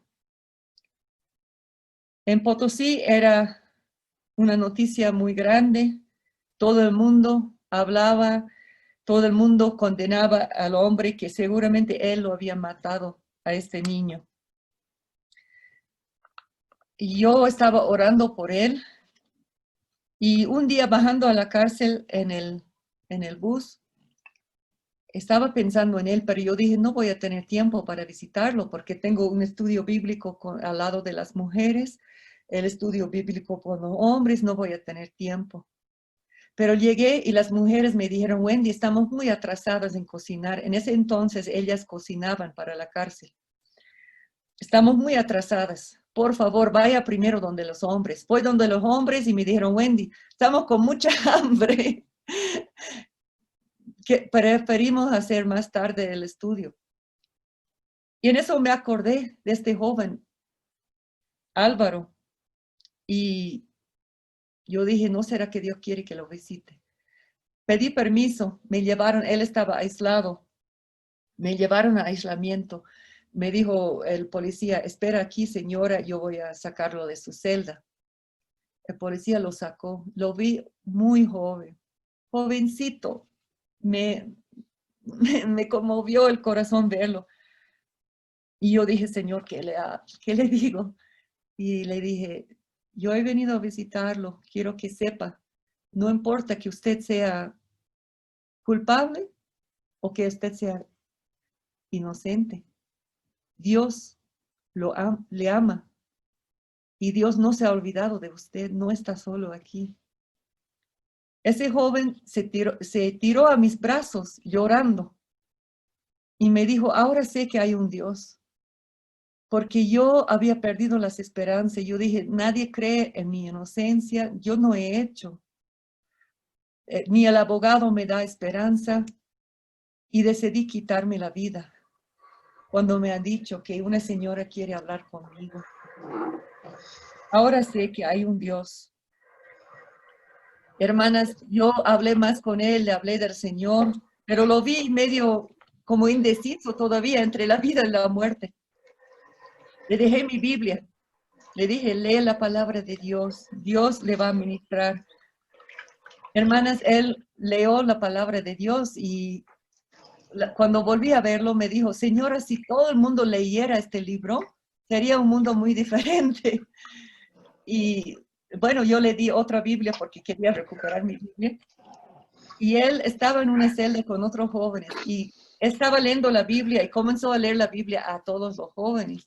En Potosí era una noticia muy grande. Todo el mundo hablaba, todo el mundo condenaba al hombre que seguramente él lo había matado a este niño. Y yo estaba orando por él y un día bajando a la cárcel en el bus, estaba pensando en él, pero yo dije, no voy a tener tiempo para visitarlo porque tengo un estudio bíblico al lado de las mujeres, el estudio bíblico con los hombres, no voy a tener tiempo. Pero llegué y las mujeres me dijeron, Wendy, estamos muy atrasadas en cocinar. En ese entonces ellas cocinaban para la cárcel. Estamos muy atrasadas. Por favor, vaya primero donde los hombres. Fui donde los hombres y me dijeron, Wendy, estamos con mucha hambre. Que preferimos hacer más tarde el estudio. Y en eso me acordé de este joven, Álvaro. Y yo dije, ¿no será que Dios quiere que lo visite? Pedí permiso, me llevaron, él estaba aislado. Me llevaron a aislamiento. Me dijo el policía, espera aquí, señora, yo voy a sacarlo de su celda. El policía lo sacó. Lo vi muy joven, jovencito. Me conmovió el corazón verlo. Y yo dije, Señor, ¿qué le digo? Y le dije, yo he venido a visitarlo, quiero que sepa, no importa que usted sea culpable o que usted sea inocente, Dios le ama y Dios no se ha olvidado de usted, no está solo aquí. Ese joven se tiró a mis brazos llorando y me dijo, ahora sé que hay un Dios. Porque yo había perdido las esperanzas. Yo dije, nadie cree en mi inocencia, yo no he hecho. Ni el abogado me da esperanza y decidí quitarme la vida cuando me han dicho que una señora quiere hablar conmigo. Ahora sé que hay un Dios. Hermanas, yo hablé más con él, le hablé del Señor, pero lo vi medio como indeciso todavía entre la vida y la muerte. Le dejé mi Biblia, le dije, lee la palabra de Dios, Dios le va a ministrar. Hermanas, él leyó la palabra de Dios y cuando volví a verlo me dijo, señora, si todo el mundo leyera este libro, sería un mundo muy diferente. Y bueno, yo le di otra Biblia porque quería recuperar mi Biblia. Y él estaba en una celda con otros jóvenes y estaba leyendo la Biblia y comenzó a leer la Biblia a todos los jóvenes.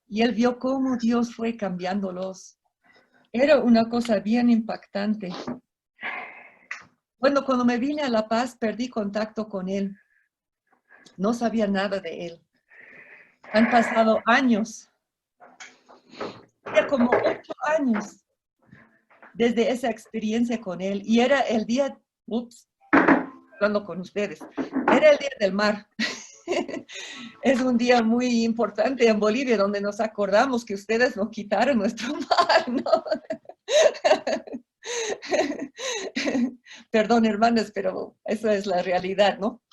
Y él vio cómo Dios fue cambiándolos. Era una cosa bien impactante. Bueno, cuando me vine a La Paz, perdí contacto con él. No sabía nada de él. Han pasado años, ya como 8 años desde esa experiencia con él. Y era el día, hablando con ustedes, era el Día del Mar. Es un día muy importante en Bolivia donde nos acordamos que ustedes nos quitaron nuestro mar, ¿no? Perdón, hermanas, pero eso es la realidad, ¿no?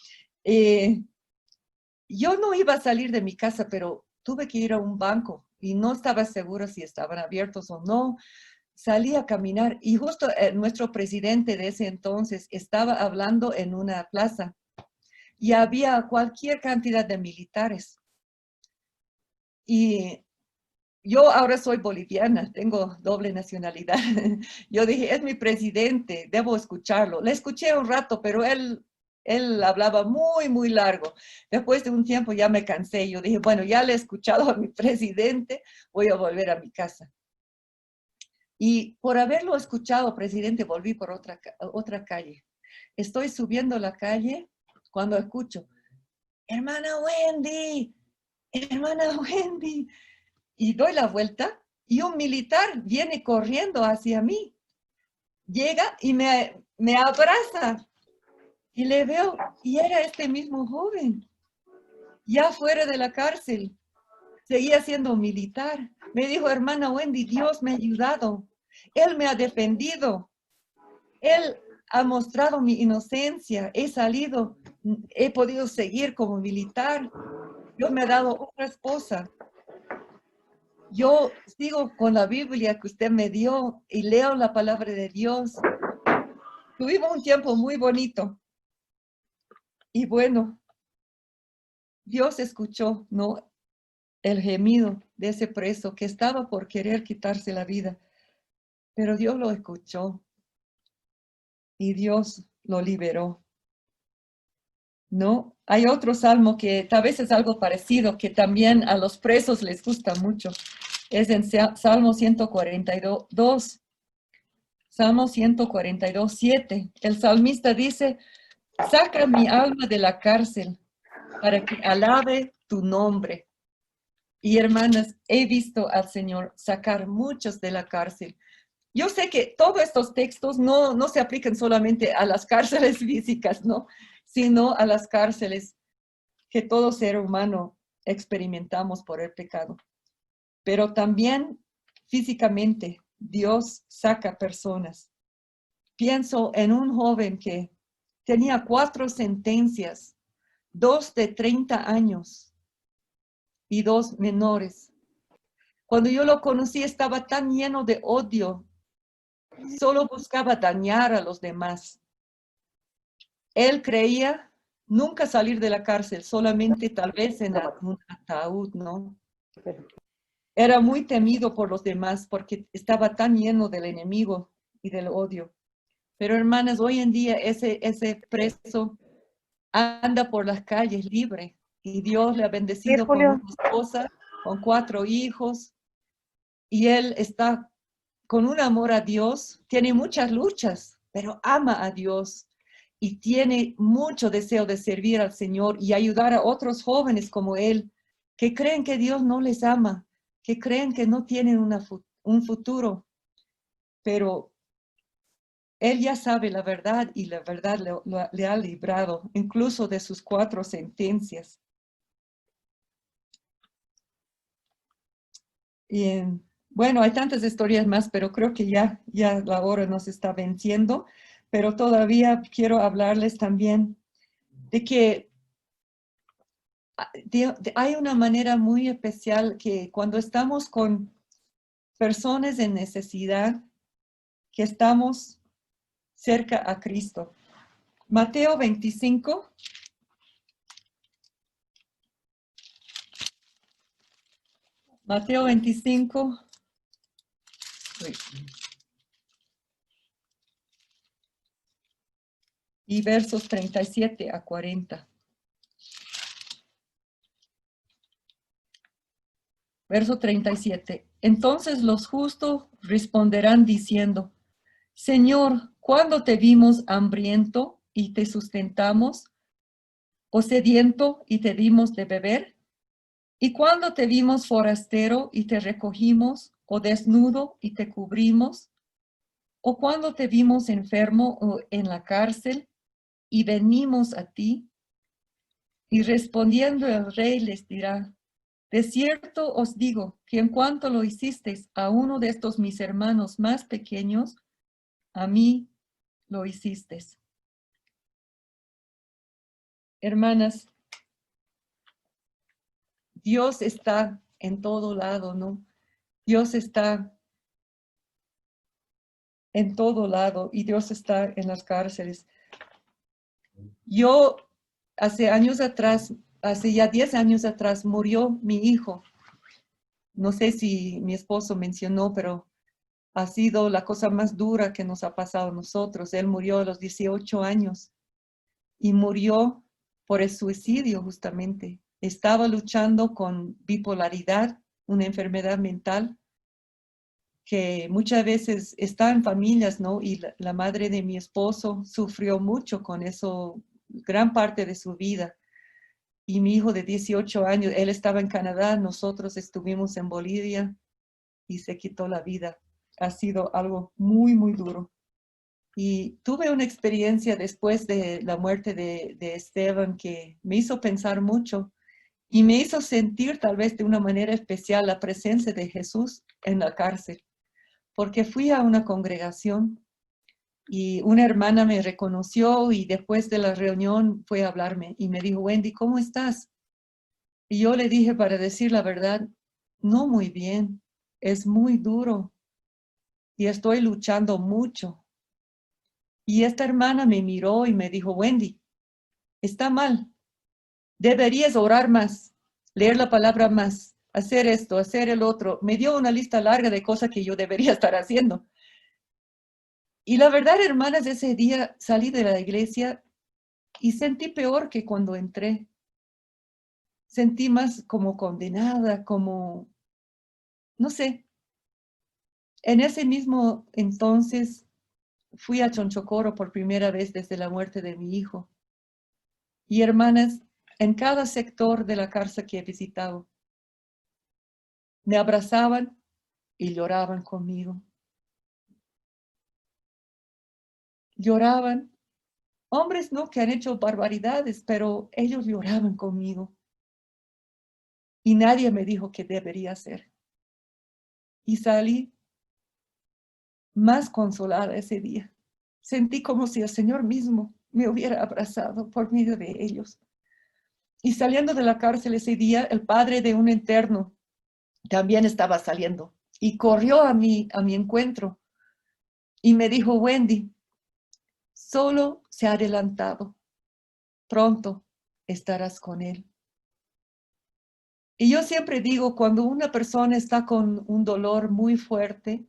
Yo no iba a salir de mi casa, pero tuve que ir a un banco y no estaba segura si estaban abiertos o no. Salí a caminar y justo nuestro presidente de ese entonces estaba hablando en una plaza y había cualquier cantidad de militares. Y yo ahora soy boliviana, tengo doble nacionalidad. Yo dije, es mi presidente, debo escucharlo. Le escuché un rato, pero él hablaba muy, muy largo. Después de un tiempo ya me cansé. Yo dije, bueno, ya le he escuchado a mi presidente, voy a volver a mi casa. Y por haberlo escuchado, presidente, volví por otra calle. Estoy subiendo la calle cuando escucho, hermana Wendy, hermana Wendy. Y doy la vuelta y un militar viene corriendo hacia mí. Llega y me abraza. Y le veo, y era este mismo joven, ya fuera de la cárcel. Seguía siendo militar. Me dijo, hermana Wendy, Dios me ha ayudado. Él me ha defendido. Él ha mostrado mi inocencia. He salido, he podido seguir como militar. Dios me ha dado otra esposa. yo sigo con la Biblia que usted me dio y leo la palabra de Dios. Tuvimos un tiempo muy bonito. Y bueno, Dios escuchó, ¿no?, el gemido de ese preso que estaba por querer quitarse la vida. Pero Dios lo escuchó y Dios lo liberó, ¿no? Hay otro salmo que tal vez es algo parecido, que también a los presos les gusta mucho. Es en Salmo 142. Salmo 142, 7. El salmista dice, saca mi alma de la cárcel para que alabe tu nombre. Y hermanas, he visto al Señor sacar muchos de la cárcel. Yo sé que todos estos textos no se aplican solamente a las cárceles físicas, ¿no? Sino a las cárceles que todo ser humano experimentamos por el pecado. Pero también físicamente Dios saca personas. Pienso en un joven que tenía 4 sentencias, 2 de 30 años y 2 menores. Cuando yo lo conocí estaba tan lleno de odio, solo buscaba dañar a los demás. Él creía nunca salir de la cárcel, solamente tal vez en un ataúd, ¿no? Era muy temido por los demás porque estaba tan lleno del enemigo y del odio. Pero hermanas, hoy en día ese preso anda por las calles libre y Dios le ha bendecido con una esposa, con 4 hijos y él está con un amor a Dios, tiene muchas luchas, pero ama a Dios y tiene mucho deseo de servir al Señor y ayudar a otros jóvenes como él, que creen que Dios no les ama, que creen que no tienen un futuro, pero él ya sabe la verdad y la verdad le ha librado, incluso de sus 4 sentencias. Y bueno, hay tantas historias más, pero creo que ya la hora nos está venciendo. Pero todavía quiero hablarles también de que hay una manera muy especial que cuando estamos con personas en necesidad, que estamos cerca a Cristo. Mateo 25. Mateo 25. Y versos 37 a 40. Verso 37. Entonces los justos responderán diciendo, Señor, ¿cuándo te vimos hambriento y te sustentamos? ¿O sediento y te dimos de beber? ¿Y cuándo te vimos forastero y te recogimos? ¿O desnudo y te cubrimos? ¿O cuándo te vimos enfermo o en la cárcel y venimos a ti? Y respondiendo el rey les dirá, de cierto os digo que en cuanto lo hicisteis a uno de estos mis hermanos más pequeños, a mí lo hicisteis. Hermanas, Dios está en todo lado, ¿no? Dios está en todo lado y Dios está en las cárceles. Yo, hace años atrás, hace ya 10 años atrás, murió mi hijo. No sé si mi esposo mencionó, pero ha sido la cosa más dura que nos ha pasado a nosotros. Él murió a los 18 años y murió por el suicidio justamente. Estaba luchando con bipolaridad, una enfermedad mental que muchas veces está en familias, ¿no? Y la madre de mi esposo sufrió mucho con eso, gran parte de su vida. Y mi hijo de 18 años, él estaba en Canadá, nosotros estuvimos en Bolivia y se quitó la vida. Ha sido algo muy, muy duro. Y tuve una experiencia después de la muerte de Esteban que me hizo pensar mucho y me hizo sentir tal vez de una manera especial la presencia de Jesús en la cárcel. Porque fui a una congregación y una hermana me reconoció y después de la reunión fue a hablarme y me dijo, Wendy, ¿cómo estás? Y yo le dije, para decir la verdad, no muy bien, es muy duro y estoy luchando mucho. Y esta hermana me miró y me dijo, Wendy, está mal, deberías orar más, leer la palabra más, hacer esto, hacer el otro. Me dio una lista larga de cosas que yo debería estar haciendo. Y la verdad, hermanas, ese día salí de la iglesia y sentí peor que cuando entré. Sentí más como condenada, como, no sé. En ese mismo entonces fui a Chonchocoro por primera vez desde la muerte de mi hijo. Y hermanas, en cada sector de la cárcel que he visitado, me abrazaban y lloraban conmigo. Lloraban. Hombres no que han hecho barbaridades, pero ellos lloraban conmigo. Y nadie me dijo qué debería hacer. Y salí más consolada ese día. Sentí como si el Señor mismo me hubiera abrazado por medio de ellos. Y saliendo de la cárcel ese día, el padre de un interno también estaba saliendo y corrió a mi encuentro y me dijo, Wendy, solo se ha adelantado, pronto estarás con él. Y yo siempre digo, cuando una persona está con un dolor muy fuerte,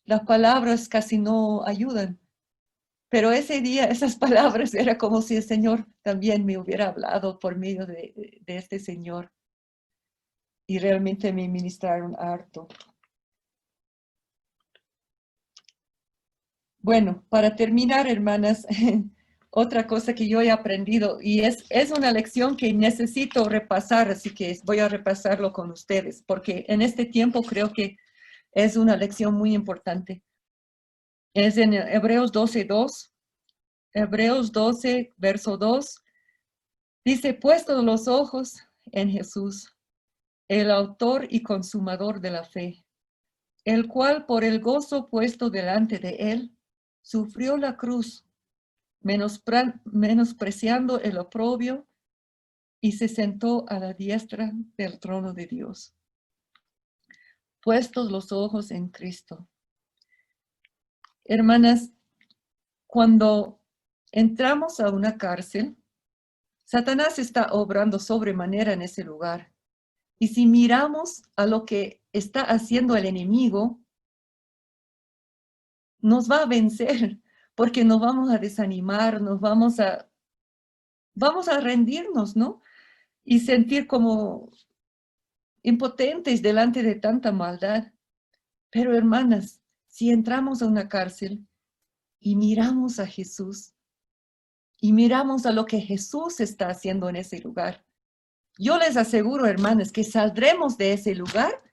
las palabras casi no ayudan. Pero ese día, esas palabras, era como si el Señor también me hubiera hablado por medio de este Señor. Y realmente me ministraron harto. Bueno, para terminar, hermanas, otra cosa que yo he aprendido, y es una lección que necesito repasar, así que voy a repasarlo con ustedes, porque en este tiempo creo que es una lección muy importante. Es en Hebreos 12:2. Hebreos 12, verso 2. Dice, puestos los ojos en Jesús, el autor y consumador de la fe, el cual por el gozo puesto delante de él, sufrió la cruz, menospreciando el oprobio, y se sentó a la diestra del trono de Dios. Puestos los ojos en Cristo. Hermanas, cuando entramos a una cárcel, Satanás está obrando sobremanera en ese lugar. Y si miramos a lo que está haciendo el enemigo, nos va a vencer, porque nos vamos a desanimar, vamos a rendirnos, ¿no? Y sentir como impotentes delante de tanta maldad. Pero hermanas, si entramos a una cárcel y miramos a Jesús, y miramos a lo que Jesús está haciendo en ese lugar, yo les aseguro, hermanas, que saldremos de ese lugar.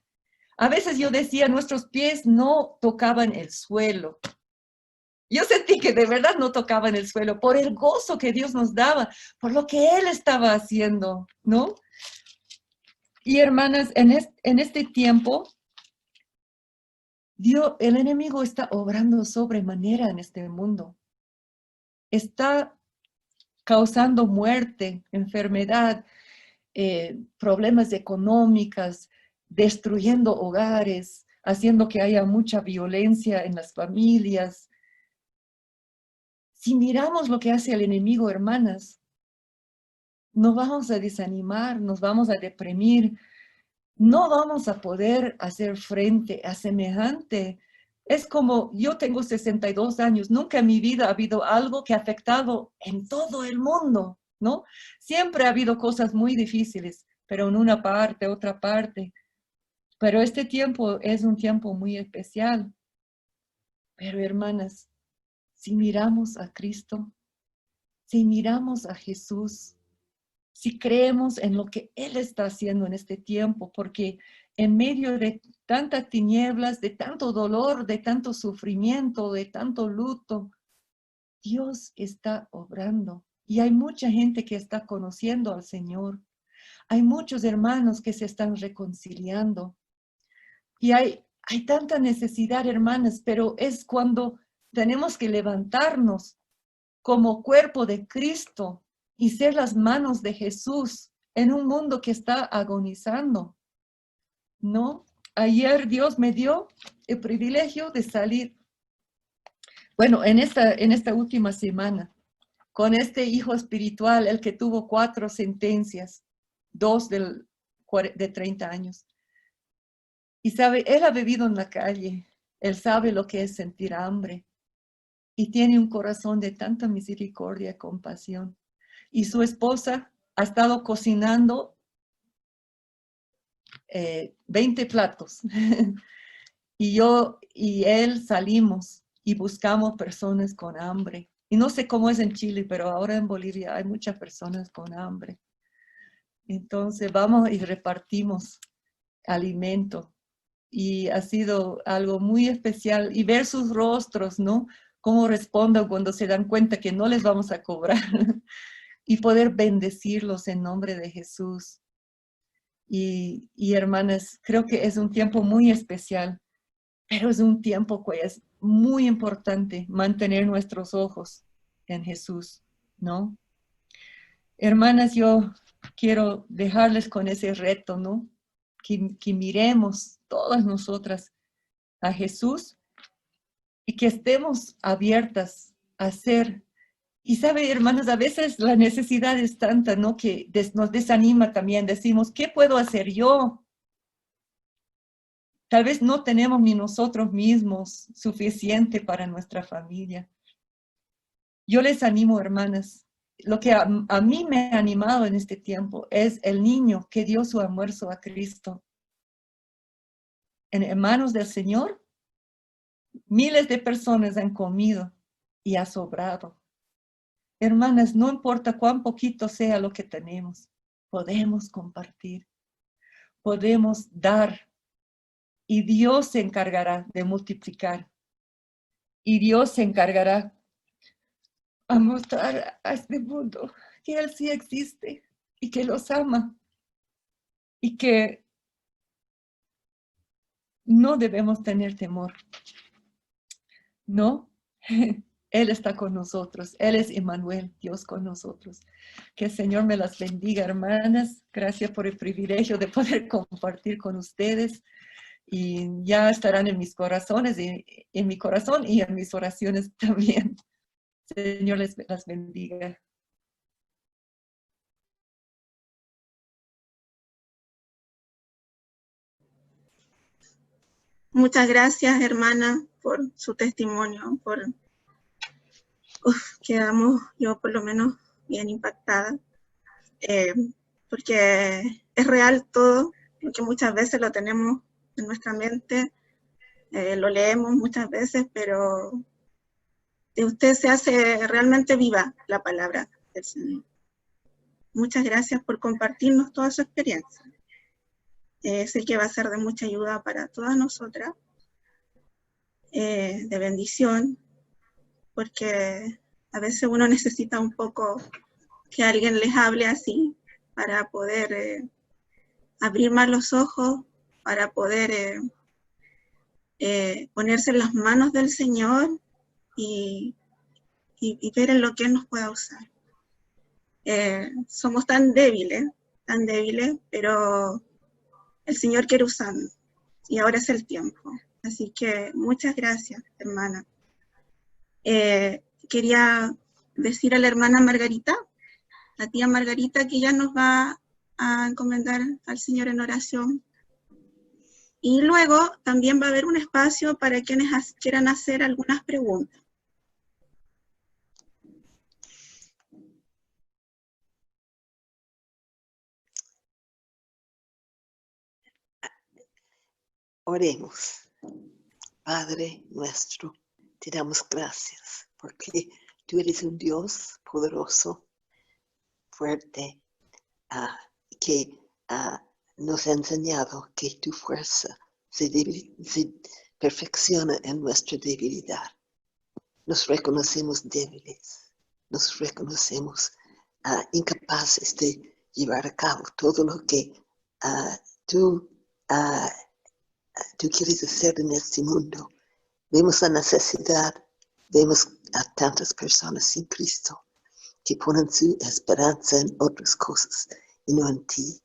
A veces yo decía, nuestros pies no tocaban el suelo. Yo sentí que de verdad no tocaban el suelo por el gozo que Dios nos daba, por lo que Él estaba haciendo, ¿no? Y hermanas, en este tiempo, el enemigo está obrando sobremanera en este mundo. Está causando muerte, enfermedad, problemas económicos, destruyendo hogares, haciendo que haya mucha violencia en las familias. Si miramos lo que hace el enemigo, hermanas, nos vamos a desanimar, nos vamos a deprimir, no vamos a poder hacer frente a semejante. Es como, yo tengo 62 años, nunca en mi vida ha habido algo que ha afectado en todo el mundo, ¿no? Siempre ha habido cosas muy difíciles, pero en una parte, otra parte. Pero este tiempo es un tiempo muy especial. Pero hermanas, si miramos a Cristo, si miramos a Jesús, si creemos en lo que Él está haciendo en este tiempo, porque en medio de tantas tinieblas, de tanto dolor, de tanto sufrimiento, de tanto luto, Dios está obrando. Y hay mucha gente que está conociendo al Señor. Hay muchos hermanos que se están reconciliando. Y hay tanta necesidad, hermanas, pero es cuando tenemos que levantarnos como cuerpo de Cristo y ser las manos de Jesús en un mundo que está agonizando. ¿no? Ayer Dios me dio el privilegio de salir, bueno, en esta última semana, con este hijo espiritual, el que tuvo 4 sentencias, 2 de 30 años. Y sabe, él ha vivido en la calle, él sabe lo que es sentir hambre y tiene un corazón de tanta misericordia y compasión. Y su esposa ha estado cocinando 20 platos. Y yo y él salimos y buscamos personas con hambre. Y no sé cómo es en Chile, pero ahora en Bolivia hay muchas personas con hambre. Entonces vamos y repartimos alimento. Y ha sido algo muy especial. Y ver sus rostros, ¿no? Cómo responden cuando se dan cuenta que no les vamos a cobrar. Y poder bendecirlos en nombre de Jesús. Y hermanas, creo que es un tiempo muy especial. Pero es un tiempo que es muy importante mantener nuestros ojos en Jesús, ¿no? Hermanas, yo quiero dejarles con ese reto, ¿no? Que miremos todas nosotras a Jesús y que estemos abiertas a ser. Y sabe, hermanas, a veces la necesidad es tanta, ¿no? Que nos desanima también. Decimos, ¿qué puedo hacer yo? Tal vez no tenemos ni nosotros mismos suficiente para nuestra familia. Yo les animo, hermanas, lo que a mí me ha animado en este tiempo es el niño que dio su almuerzo a Cristo. En manos del Señor, miles de personas han comido y ha sobrado. Hermanas, no importa cuán poquito sea lo que tenemos, podemos compartir, podemos dar y Dios se encargará de multiplicar. Y Dios se encargará a mostrar a este mundo que Él sí existe y que los ama y que no debemos tener temor, ¿no? Él está con nosotros, Él es Emmanuel, Dios con nosotros. Que el Señor me las bendiga, hermanas. Gracias por el privilegio de poder compartir con ustedes y ya estarán en mis corazones, en mi corazón y en mis oraciones también. Señor les las bendiga. Muchas gracias, hermana, por su testimonio, quedamos, yo por lo menos, bien impactada, porque es real todo, porque muchas veces lo tenemos en nuestra mente, lo leemos muchas veces, pero de usted se hace realmente viva la palabra del Señor. Muchas gracias por compartirnos toda su experiencia. Sé que va a ser de mucha ayuda para todas nosotras, de bendición, porque a veces uno necesita un poco que alguien les hable así para poder abrir más los ojos, para poder ponerse en las manos del Señor y ver en lo que Él nos pueda usar. Somos tan débiles, pero el Señor quiere usarnos y ahora es el tiempo. Así que muchas gracias, hermana. Quería decir a la hermana Margarita, la tía Margarita, que ya nos va a encomendar al Señor en oración. Y luego también va a haber un espacio para quienes quieran hacer algunas preguntas. Oremos. Padre nuestro, te damos gracias porque tú eres un Dios poderoso, fuerte, que nos ha enseñado que tu fuerza se perfecciona en nuestra debilidad. Nos reconocemos débiles, nos reconocemos incapaces de llevar a cabo todo lo que tú quieres hacer en este mundo. Vemos la necesidad, vemos a tantas personas sin Cristo que ponen su esperanza en otras cosas y no en ti.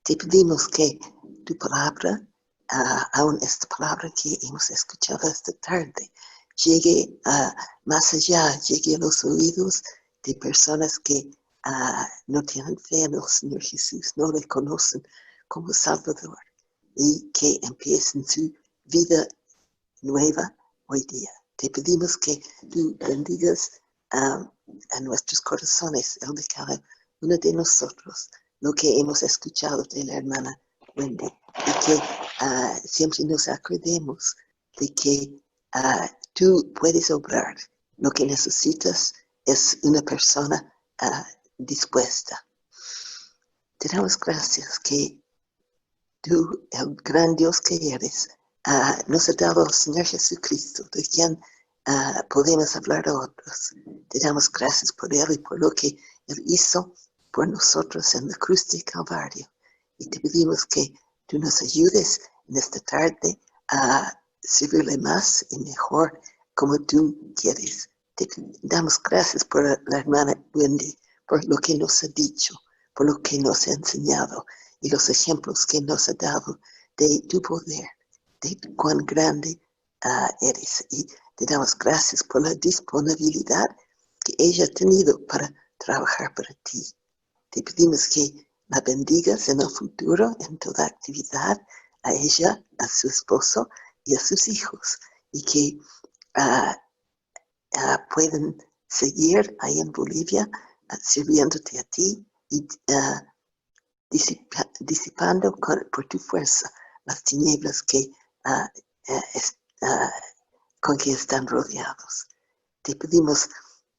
Te pedimos que tu palabra aún esta palabra que hemos escuchado esta tarde llegue más allá, llegue a los oídos de personas que no tienen fe en el Señor Jesús, no le conocen como Salvador, y que empiecen su vida nueva hoy día. Te pedimos que tú bendigas a nuestros corazones, el de cada uno de nosotros, lo que hemos escuchado de la hermana Wendy, y que siempre nos acordemos de que tú puedes obrar. Lo que necesitas es una persona dispuesta. Te damos gracias que tú, el gran Dios que eres, nos ha dado al Señor Jesucristo, de quien podemos hablar a otros. Te damos gracias por Él y por lo que Él hizo por nosotros en la cruz de Calvario. Y te pedimos que tú nos ayudes en esta tarde a servirle más y mejor como tú quieres. Te damos gracias por la hermana Wendy, por lo que nos ha dicho, por lo que nos ha enseñado y los ejemplos que nos ha dado de tu poder, de cuán grande eres. Y te damos gracias por la disponibilidad que ella ha tenido para trabajar para ti. Te pedimos que la bendigas en el futuro, en toda actividad, a ella, a su esposo y a sus hijos, y que puedan seguir ahí en Bolivia sirviéndote a ti y disipando por tu fuerza las tinieblas que, con que están rodeados. Te pedimos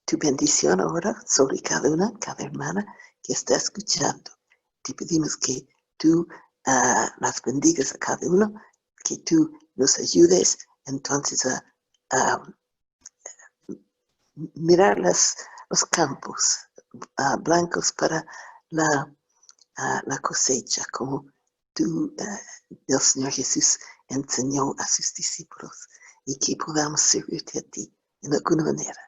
tu bendición ahora sobre cada una, cada hermana que está escuchando. Te pedimos que tú las bendigas a cada uno, que tú nos ayudes entonces a mirar los campos blancos para la cosecha, como tú, el Señor Jesús, enseñó a sus discípulos, y que podamos servirte a ti en alguna manera.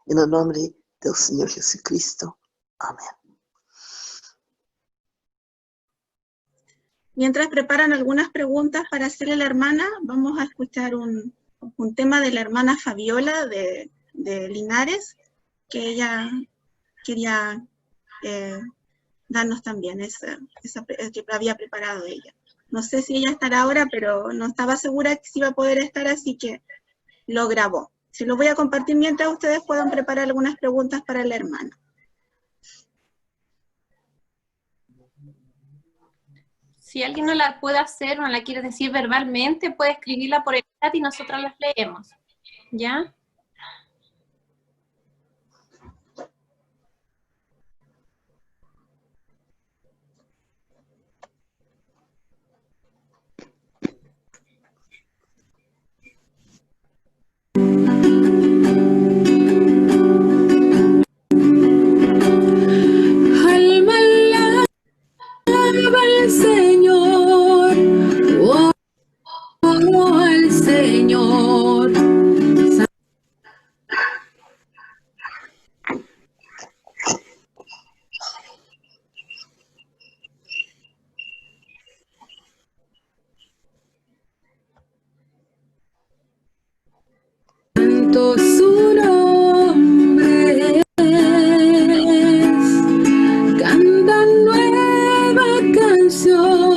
En el nombre del Señor Jesucristo. Amén. Mientras preparan algunas preguntas para hacerle a la hermana, vamos a escuchar un tema de la hermana Fabiola de Linares, que ella quería darnos también, que había preparado ella. No sé si ella estará ahora, pero no estaba segura que si iba a poder estar, así que lo grabó. Se lo voy a compartir mientras ustedes puedan preparar algunas preguntas para la hermana. Si alguien no la puede hacer, no la quiere decir verbalmente, puede escribirla por el chat y nosotros las leemos. ¿Ya? Al Señor, oh, al Señor. Santo su nombre es, canta nueva canción.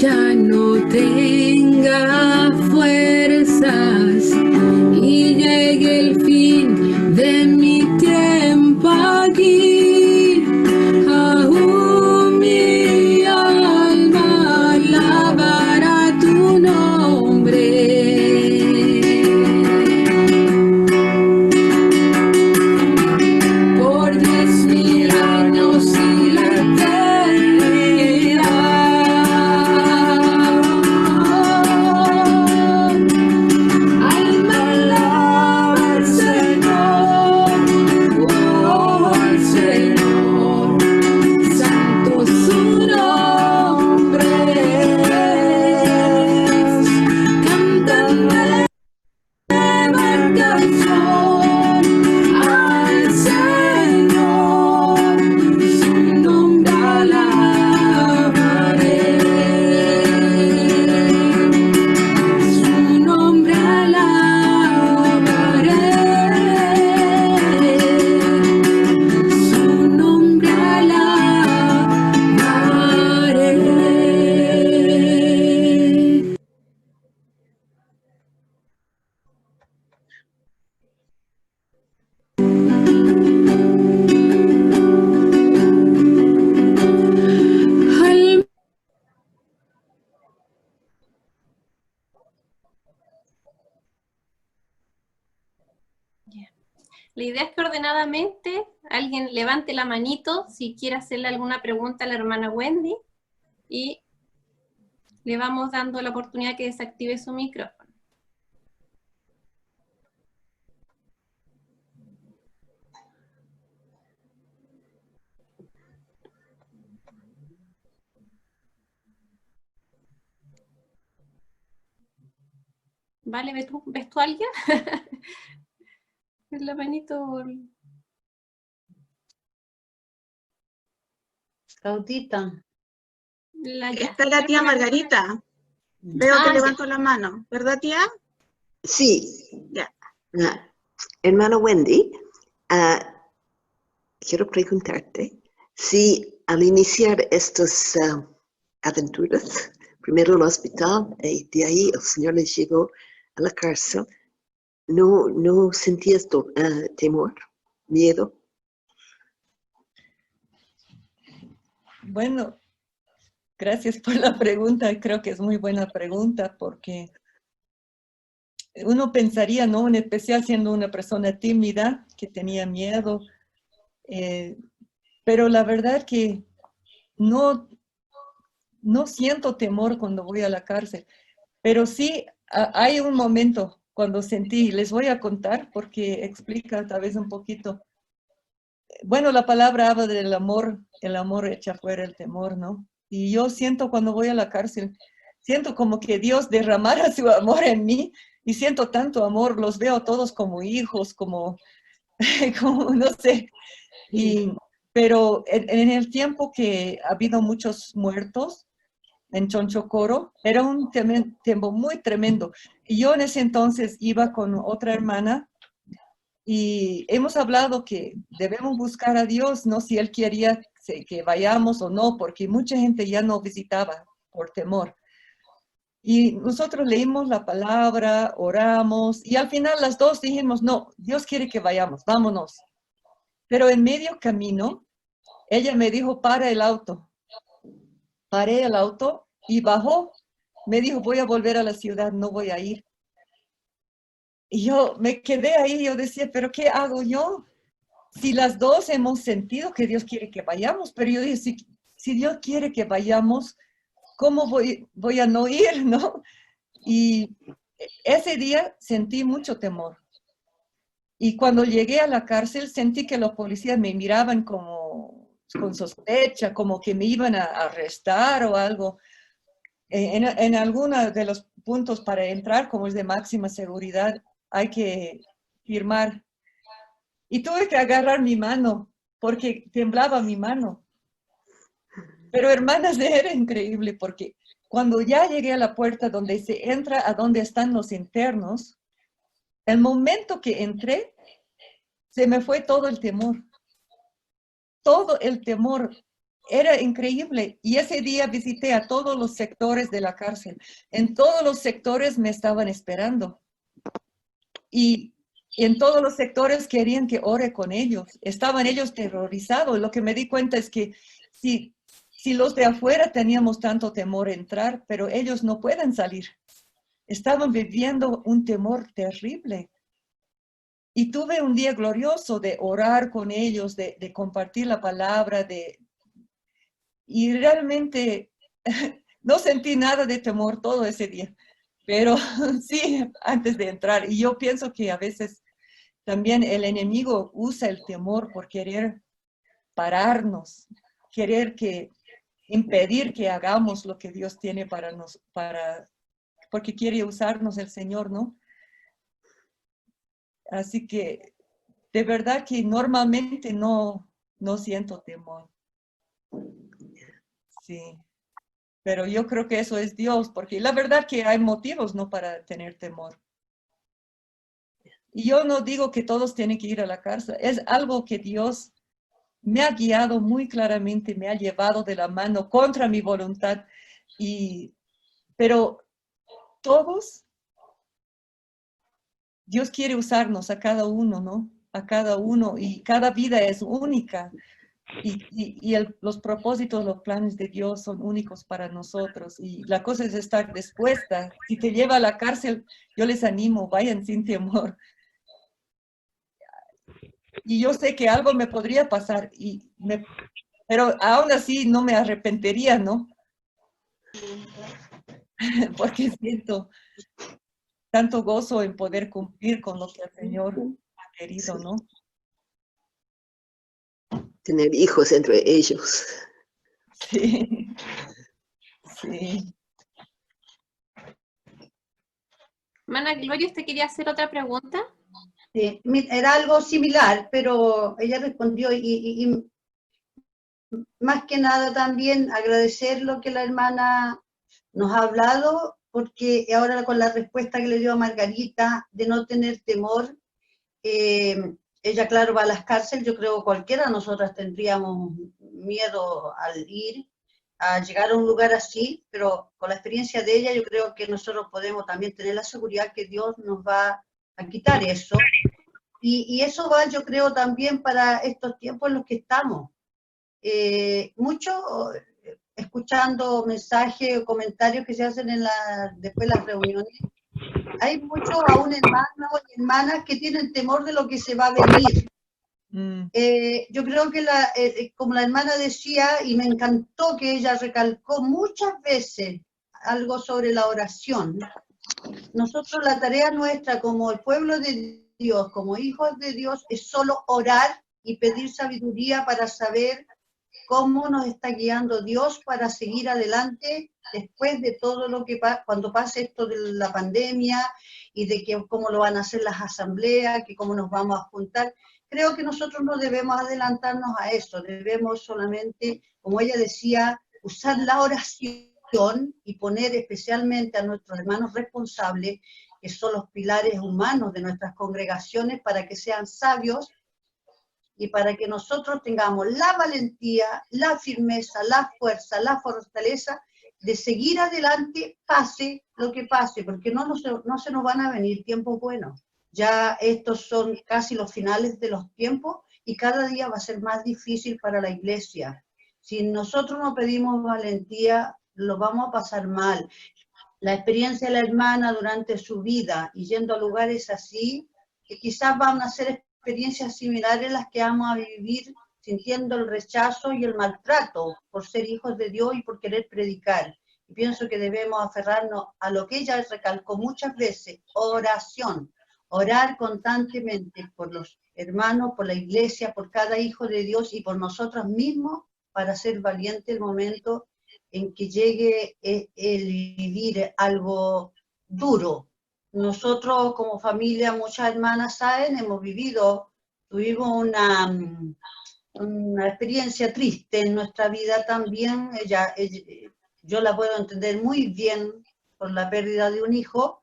ya no tenga fuerzas y llegue el fin de mi tiempo aquí, aún mi alma alabará tu nombre. Por 10.000 años y la eternidad. Alma alaba al Señor, oh al Señor, santo su nombre es. Cantan nueva canción al Señor, su nombre alabaré, su nombre alabaré, su nombre alabaré. Al- La idea es que ordenadamente alguien levante la manito si quiere hacerle alguna pregunta a la hermana Wendy y le vamos dando la oportunidad que desactive su micrófono. Vale, ¿ves tú a alguien? Es la manito. Claudita. Está la tía Margarita. Veo que Ah, levantó la mano. ¿Verdad, tía? Sí, Ya. hermano Wendy, quiero preguntarte si al iniciar estas aventuras, primero el hospital y de ahí el Señor les llevó a la cárcel, ¿no sentías temor, miedo? Bueno, gracias por la pregunta. Creo que es muy buena pregunta porque uno pensaría, ¿no? En especial siendo una persona tímida, que tenía miedo. Pero la verdad que no siento temor cuando voy a la cárcel. Pero sí hay un momento cuando sentí, les voy a contar porque explica tal vez un poquito. Bueno, la palabra habla del amor, el amor echa fuera el temor, ¿no? Y yo siento cuando voy a la cárcel, siento como que Dios derramara su amor en mí y siento tanto amor, los veo a todos como hijos, como, como no sé. Pero en el tiempo que ha habido muchos muertos en Chonchocoro, era un tiempo muy tremendo. Y yo en ese entonces iba con otra hermana y hemos hablado que debemos buscar a Dios, ¿no? Si Él quería que vayamos o no, porque mucha gente ya no visitaba por temor. Y nosotros leímos la palabra, oramos, y al final las dos dijimos, no, Dios quiere que vayamos, vámonos. Pero en medio camino, ella me dijo, para el auto. Paré el auto y bajó. Me dijo, voy a volver a la ciudad, no voy a ir. Y yo me quedé ahí, yo decía, pero ¿qué hago yo? Si las dos hemos sentido que Dios quiere que vayamos, pero yo dije, si Dios quiere que vayamos, ¿cómo voy a no ir, no? Y ese día sentí mucho temor. Y cuando llegué a la cárcel, sentí que los policías me miraban como con sospecha, como que me iban a arrestar o algo. En algunos de los puntos para entrar, como es de máxima seguridad, hay que firmar. Y tuve que agarrar mi mano, porque temblaba mi mano. Pero hermanas, era increíble, porque cuando ya llegué a la puerta donde se entra a donde están los internos, el momento que entré, se me fue todo el temor. Todo el temor. era increíble. Y ese día visité a todos los sectores de la cárcel. En todos los sectores me estaban esperando. Y en todos los sectores querían que ore con ellos. Estaban ellos terrorizados. Lo que me di cuenta es que si los de afuera teníamos tanto temor a entrar, pero ellos no pueden salir. Estaban viviendo un temor terrible. Y tuve un día glorioso de orar con ellos, de compartir la palabra, y realmente no sentí nada de temor todo ese día, pero sí, antes de entrar. Y yo pienso que a veces también el enemigo usa el temor por querer pararnos, querer impedir que hagamos lo que Dios tiene para porque quiere usarnos el Señor, ¿no? Así que de verdad que normalmente no siento temor. Sí. Pero yo creo que eso es Dios, porque la verdad que hay motivos no para tener temor. Y yo no digo que todos tienen que ir a la cárcel. Es algo que Dios me ha guiado muy claramente, me ha llevado de la mano contra mi voluntad. Pero todos, Dios quiere usarnos a cada uno, ¿no? A cada uno, y cada vida es única. Y los propósitos, los planes de Dios son únicos para nosotros. Y la cosa es estar dispuesta. Si te lleva a la cárcel, yo les animo, vayan sin temor. Y yo sé que algo me podría pasar, pero aún así no me arrepentiría, ¿no? Porque siento tanto gozo en poder cumplir con lo que el Señor ha querido, ¿no? Tener hijos entre ellos. Sí. Sí. Hermana Gloria, ¿usted quería hacer otra pregunta? Sí, era algo similar, pero ella respondió y más que nada también agradecer lo que la hermana nos ha hablado, porque ahora con la respuesta que le dio a Margarita de no tener temor, ella claro va a las cárceles, yo creo que cualquiera de nosotras tendríamos miedo al ir, a llegar a un lugar así, pero con la experiencia de ella yo creo que nosotros podemos también tener la seguridad que Dios nos va a quitar eso. Y eso va, yo creo, también para estos tiempos en los que estamos. Mucho escuchando mensajes o comentarios que se hacen después de las reuniones, hay muchos aún hermanos y hermanas que tienen temor de lo que se va a venir. Yo creo que como la hermana decía, y me encantó que ella recalcó muchas veces algo sobre la oración. Nosotros, la tarea nuestra como el pueblo de Dios, como hijos de Dios, es solo orar y pedir sabiduría para saber cómo nos está guiando Dios para seguir adelante después de todo lo que cuando pase esto de la pandemia y de que cómo lo van a hacer las asambleas, que cómo nos vamos a juntar. Creo que nosotros no debemos adelantarnos a eso, debemos solamente, como ella decía, usar la oración y poner especialmente a nuestros hermanos responsables, que son los pilares humanos de nuestras congregaciones, para que sean sabios y para que nosotros tengamos la valentía, la firmeza, la fuerza, la fortaleza de seguir adelante, pase lo que pase, porque no se nos van a venir tiempos buenos. Ya estos son casi los finales de los tiempos y cada día va a ser más difícil para la iglesia. Si nosotros no pedimos valentía, lo vamos a pasar mal. La experiencia de la hermana durante su vida y yendo a lugares así, que quizás van a ser experiencias similares a las que vamos a vivir sintiendo el rechazo y el maltrato por ser hijos de Dios y por querer predicar. Y pienso que debemos aferrarnos a lo que ella recalcó muchas veces, oración, orar constantemente por los hermanos, por la iglesia, por cada hijo de Dios y por nosotros mismos para ser valiente el momento en que llegue el vivir algo duro. Nosotros como familia, muchas hermanas saben, tuvimos una experiencia triste en nuestra vida también. Yo la puedo entender muy bien por la pérdida de un hijo,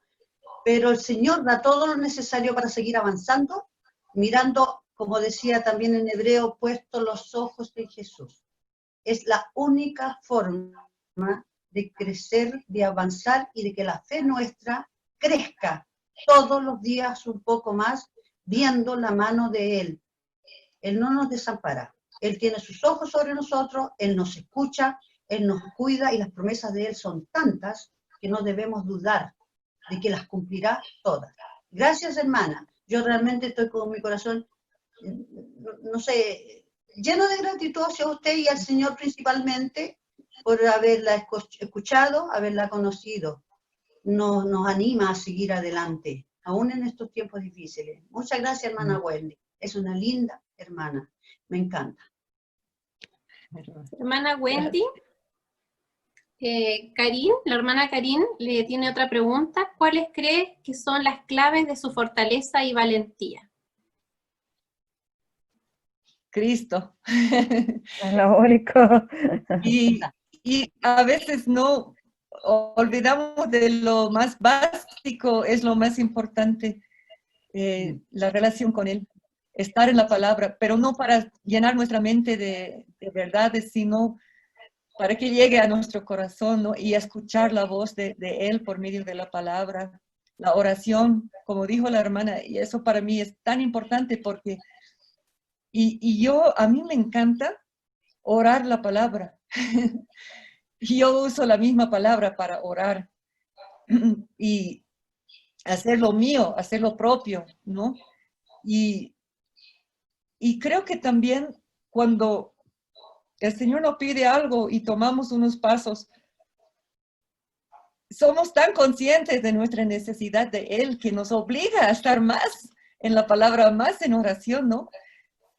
pero el Señor da todo lo necesario para seguir avanzando, mirando, como decía también en hebreo, puestos los ojos en Jesús. es la única forma de crecer, de avanzar y de que la fe nuestra crezca todos los días un poco más, viendo la mano de Él. Él no nos desampara. Él tiene sus ojos sobre nosotros, Él nos escucha, Él nos cuida y las promesas de Él son tantas que no debemos dudar de que las cumplirá todas. Gracias, hermana. Yo realmente estoy con mi corazón, no sé, lleno de gratitud hacia usted y al Señor principalmente por haberla escuchado, haberla conocido. Nos anima a seguir adelante, aún en estos tiempos difíciles. Muchas gracias, hermana Wendy. Es una linda hermana. Me encanta. Hermana Wendy, Karin, la hermana Karin le tiene otra pregunta. ¿Cuáles cree que son las claves de su fortaleza y valentía? Cristo. Es lo único. Y a veces no olvidamos de lo más básico, es lo más importante, la relación con Él, estar en la palabra, pero no para llenar nuestra mente de verdades, sino para que llegue a nuestro corazón, ¿no? Y escuchar la voz de Él por medio de la palabra, la oración, como dijo la hermana, y eso para mí es tan importante porque, a mí me encanta orar la palabra. Yo uso la misma palabra para orar y hacer lo mío, hacer lo propio, ¿no? Y creo que también cuando el Señor nos pide algo y tomamos unos pasos, somos tan conscientes de nuestra necesidad de Él que nos obliga a estar más en la palabra, más en oración, ¿no?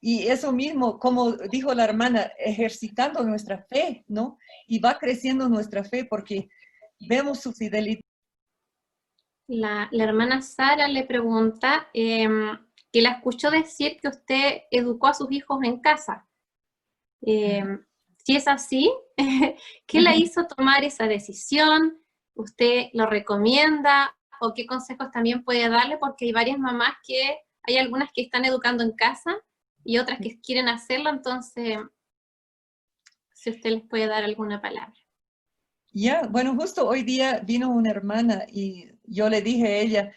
Y eso mismo, como dijo la hermana, ejercitando nuestra fe, ¿no? Y va creciendo nuestra fe porque vemos su fidelidad. La hermana Sara le pregunta que la escuchó decir que usted educó a sus hijos en casa. Si es así, ¿qué la hizo tomar esa decisión? ¿Usted lo recomienda? ¿O qué consejos también puede darle? Porque hay varias mamás hay algunas que están educando en casa y otras que quieren hacerlo, entonces, si usted les puede dar alguna palabra. Bueno, justo hoy día vino una hermana y yo le dije a ella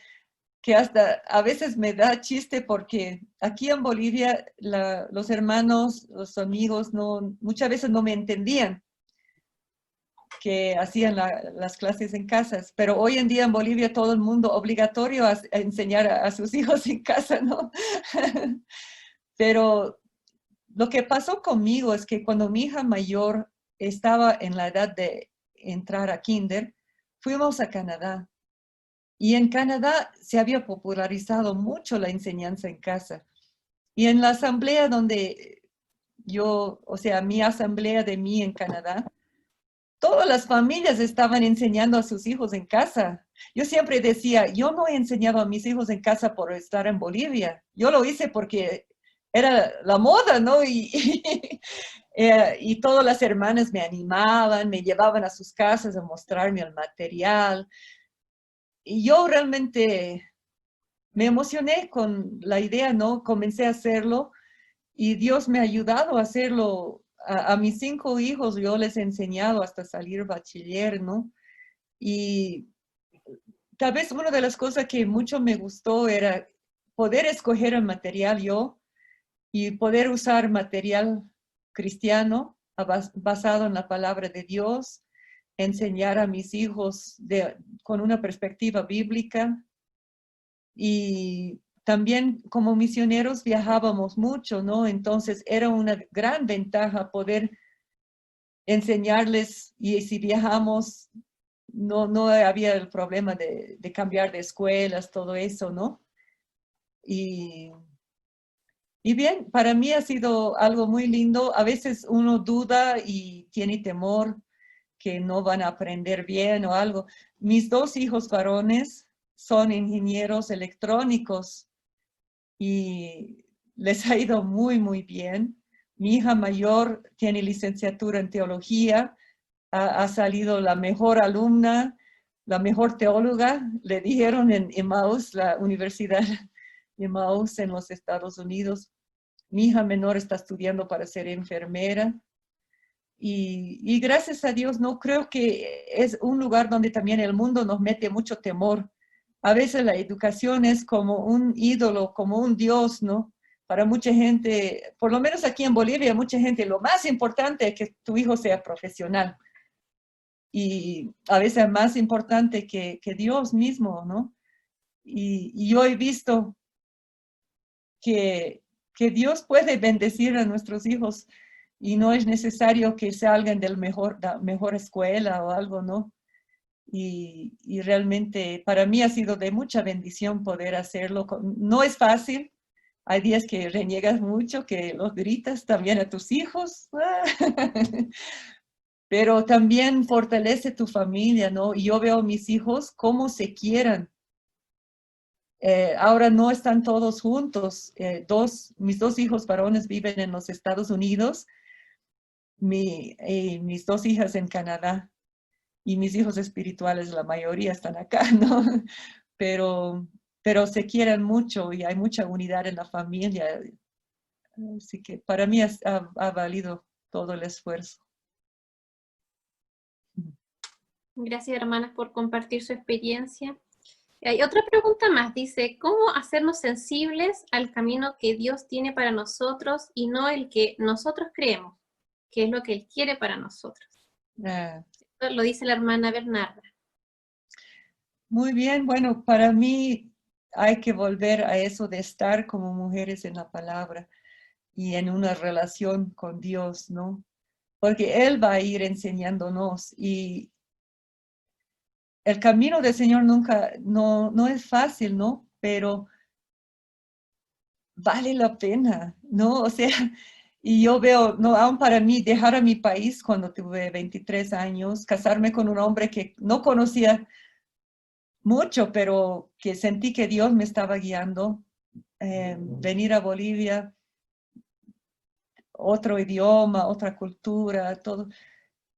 que hasta a veces me da chiste porque aquí en Bolivia los hermanos, los amigos, muchas veces no me entendían que hacían las clases en casas, pero hoy en día en Bolivia todo el mundo obligatorio a enseñar a sus hijos en casa, ¿no? Pero lo que pasó conmigo es que cuando mi hija mayor estaba en la edad de entrar a kinder, fuimos a Canadá. Y en Canadá se había popularizado mucho la enseñanza en casa. Y en la asamblea donde mi asamblea de mí en Canadá, todas las familias estaban enseñando a sus hijos en casa. Yo siempre decía, yo no he enseñado a mis hijos en casa por estar en Bolivia. Yo lo hice porque era la moda, ¿no? Y todas las hermanas me animaban, me llevaban a sus casas a mostrarme el material. Y yo realmente me emocioné con la idea, ¿no? Comencé a hacerlo y Dios me ha ayudado a hacerlo. A mis 5 hijos yo les he enseñado hasta salir bachiller, ¿no? Y tal vez una de las cosas que mucho me gustó era poder escoger el material yo y poder usar material cristiano basado en la palabra de Dios, enseñar a mis hijos con una perspectiva bíblica. Y también como misioneros viajábamos mucho, ¿no? Entonces era una gran ventaja poder enseñarles, y si viajamos, no había el problema de cambiar de escuelas, todo eso, ¿no? Y bien, para mí ha sido algo muy lindo. A veces uno duda y tiene temor que no van a aprender bien o algo. Mis 2 hijos varones son ingenieros electrónicos y les ha ido muy, muy bien. Mi hija mayor tiene licenciatura en teología, ha salido la mejor alumna, la mejor teóloga, le dijeron en Emmaus, la Universidad de Emmaus en los Estados Unidos. Mi hija menor está estudiando para ser enfermera. Y gracias a Dios, no creo que es un lugar donde también el mundo nos mete mucho temor. A veces la educación es como un ídolo, como un dios, ¿no? Para mucha gente, por lo menos aquí en Bolivia, mucha gente, lo más importante es que tu hijo sea profesional. Y a veces es más importante que Dios mismo, ¿no? Y yo he visto que Dios puede bendecir a nuestros hijos y no es necesario que salgan de la mejor escuela o algo, ¿no? Y realmente para mí ha sido de mucha bendición poder hacerlo. No es fácil, hay días que reniegas mucho, que los gritas también a tus hijos, pero también fortalece tu familia, ¿no? Y yo veo a mis hijos cómo se quieran. Ahora no están todos juntos. Mis dos hijos varones viven en los Estados Unidos, mis dos hijas en Canadá y mis hijos espirituales, la mayoría están acá, ¿no? Pero se quieren mucho y hay mucha unidad en la familia. Así que para mí ha valido todo el esfuerzo. Gracias, hermanas, por compartir su experiencia. Hay otra pregunta más, dice, ¿cómo hacernos sensibles al camino que Dios tiene para nosotros y no el que nosotros creemos, que es lo que Él quiere para nosotros? Esto lo dice la hermana Bernarda. Muy bien, bueno, para mí hay que volver a eso de estar como mujeres en la palabra y en una relación con Dios, ¿no? Porque Él va a ir enseñándonos y el camino del Señor no es fácil, ¿no? Pero vale la pena, ¿no? O sea, y yo veo, no, aún para mí, dejar a mi país cuando tuve 23 años, casarme con un hombre que no conocía mucho, pero que sentí que Dios me estaba guiando, venir a Bolivia, otro idioma, otra cultura, todo.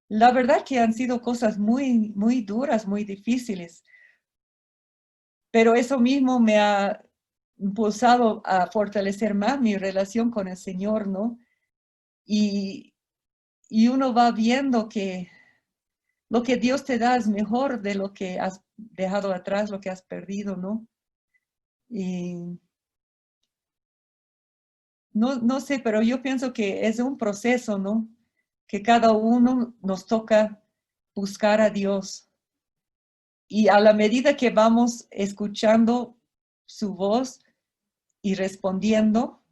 La verdad que han sido cosas muy, muy duras, muy difíciles, pero eso mismo me ha impulsado a fortalecer más mi relación con el Señor, ¿no? Y uno va viendo que lo que Dios te da es mejor de lo que has dejado atrás, lo que has perdido, ¿no? Y no sé, pero yo pienso que es un proceso, ¿no? Que cada uno nos toca buscar a Dios. Y a la medida que vamos escuchando su voz y respondiendo,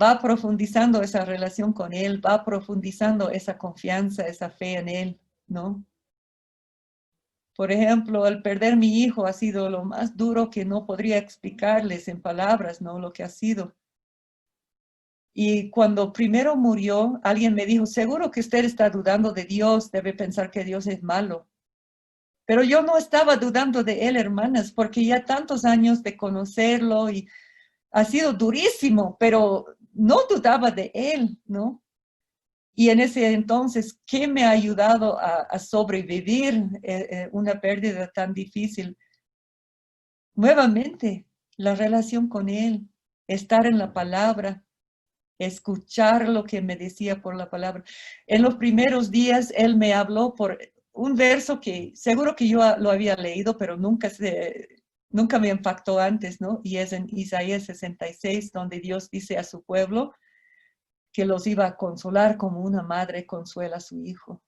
va profundizando esa relación con Él, va profundizando esa confianza, esa fe en Él, ¿no? Por ejemplo, al perder mi hijo ha sido lo más duro que no podría explicarles en palabras, ¿no? Lo que ha sido. Y cuando primero murió, alguien me dijo, seguro que usted está dudando de Dios, debe pensar que Dios es malo. Pero yo no estaba dudando de Él, hermanas, porque ya tantos años de conocerlo y ha sido durísimo, pero no dudaba de Él, ¿no? Y en ese entonces, ¿qué me ha ayudado a sobrevivir una pérdida tan difícil? Nuevamente, la relación con Él, estar en la palabra, escuchar lo que me decía por la palabra. En los primeros días, Él me habló por un verso que seguro que yo lo había leído, pero nunca me impactó antes, ¿no? Y es en Isaías 66, donde Dios dice a su pueblo que los iba a consolar como una madre consuela a su hijo.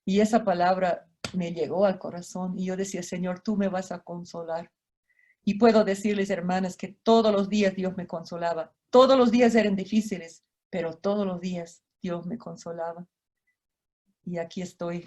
Y esa palabra me llegó al corazón y yo decía, Señor, tú me vas a consolar. Y puedo decirles, hermanas, que todos los días Dios me consolaba. Todos los días eran difíciles, pero todos los días Dios me consolaba. Y aquí estoy.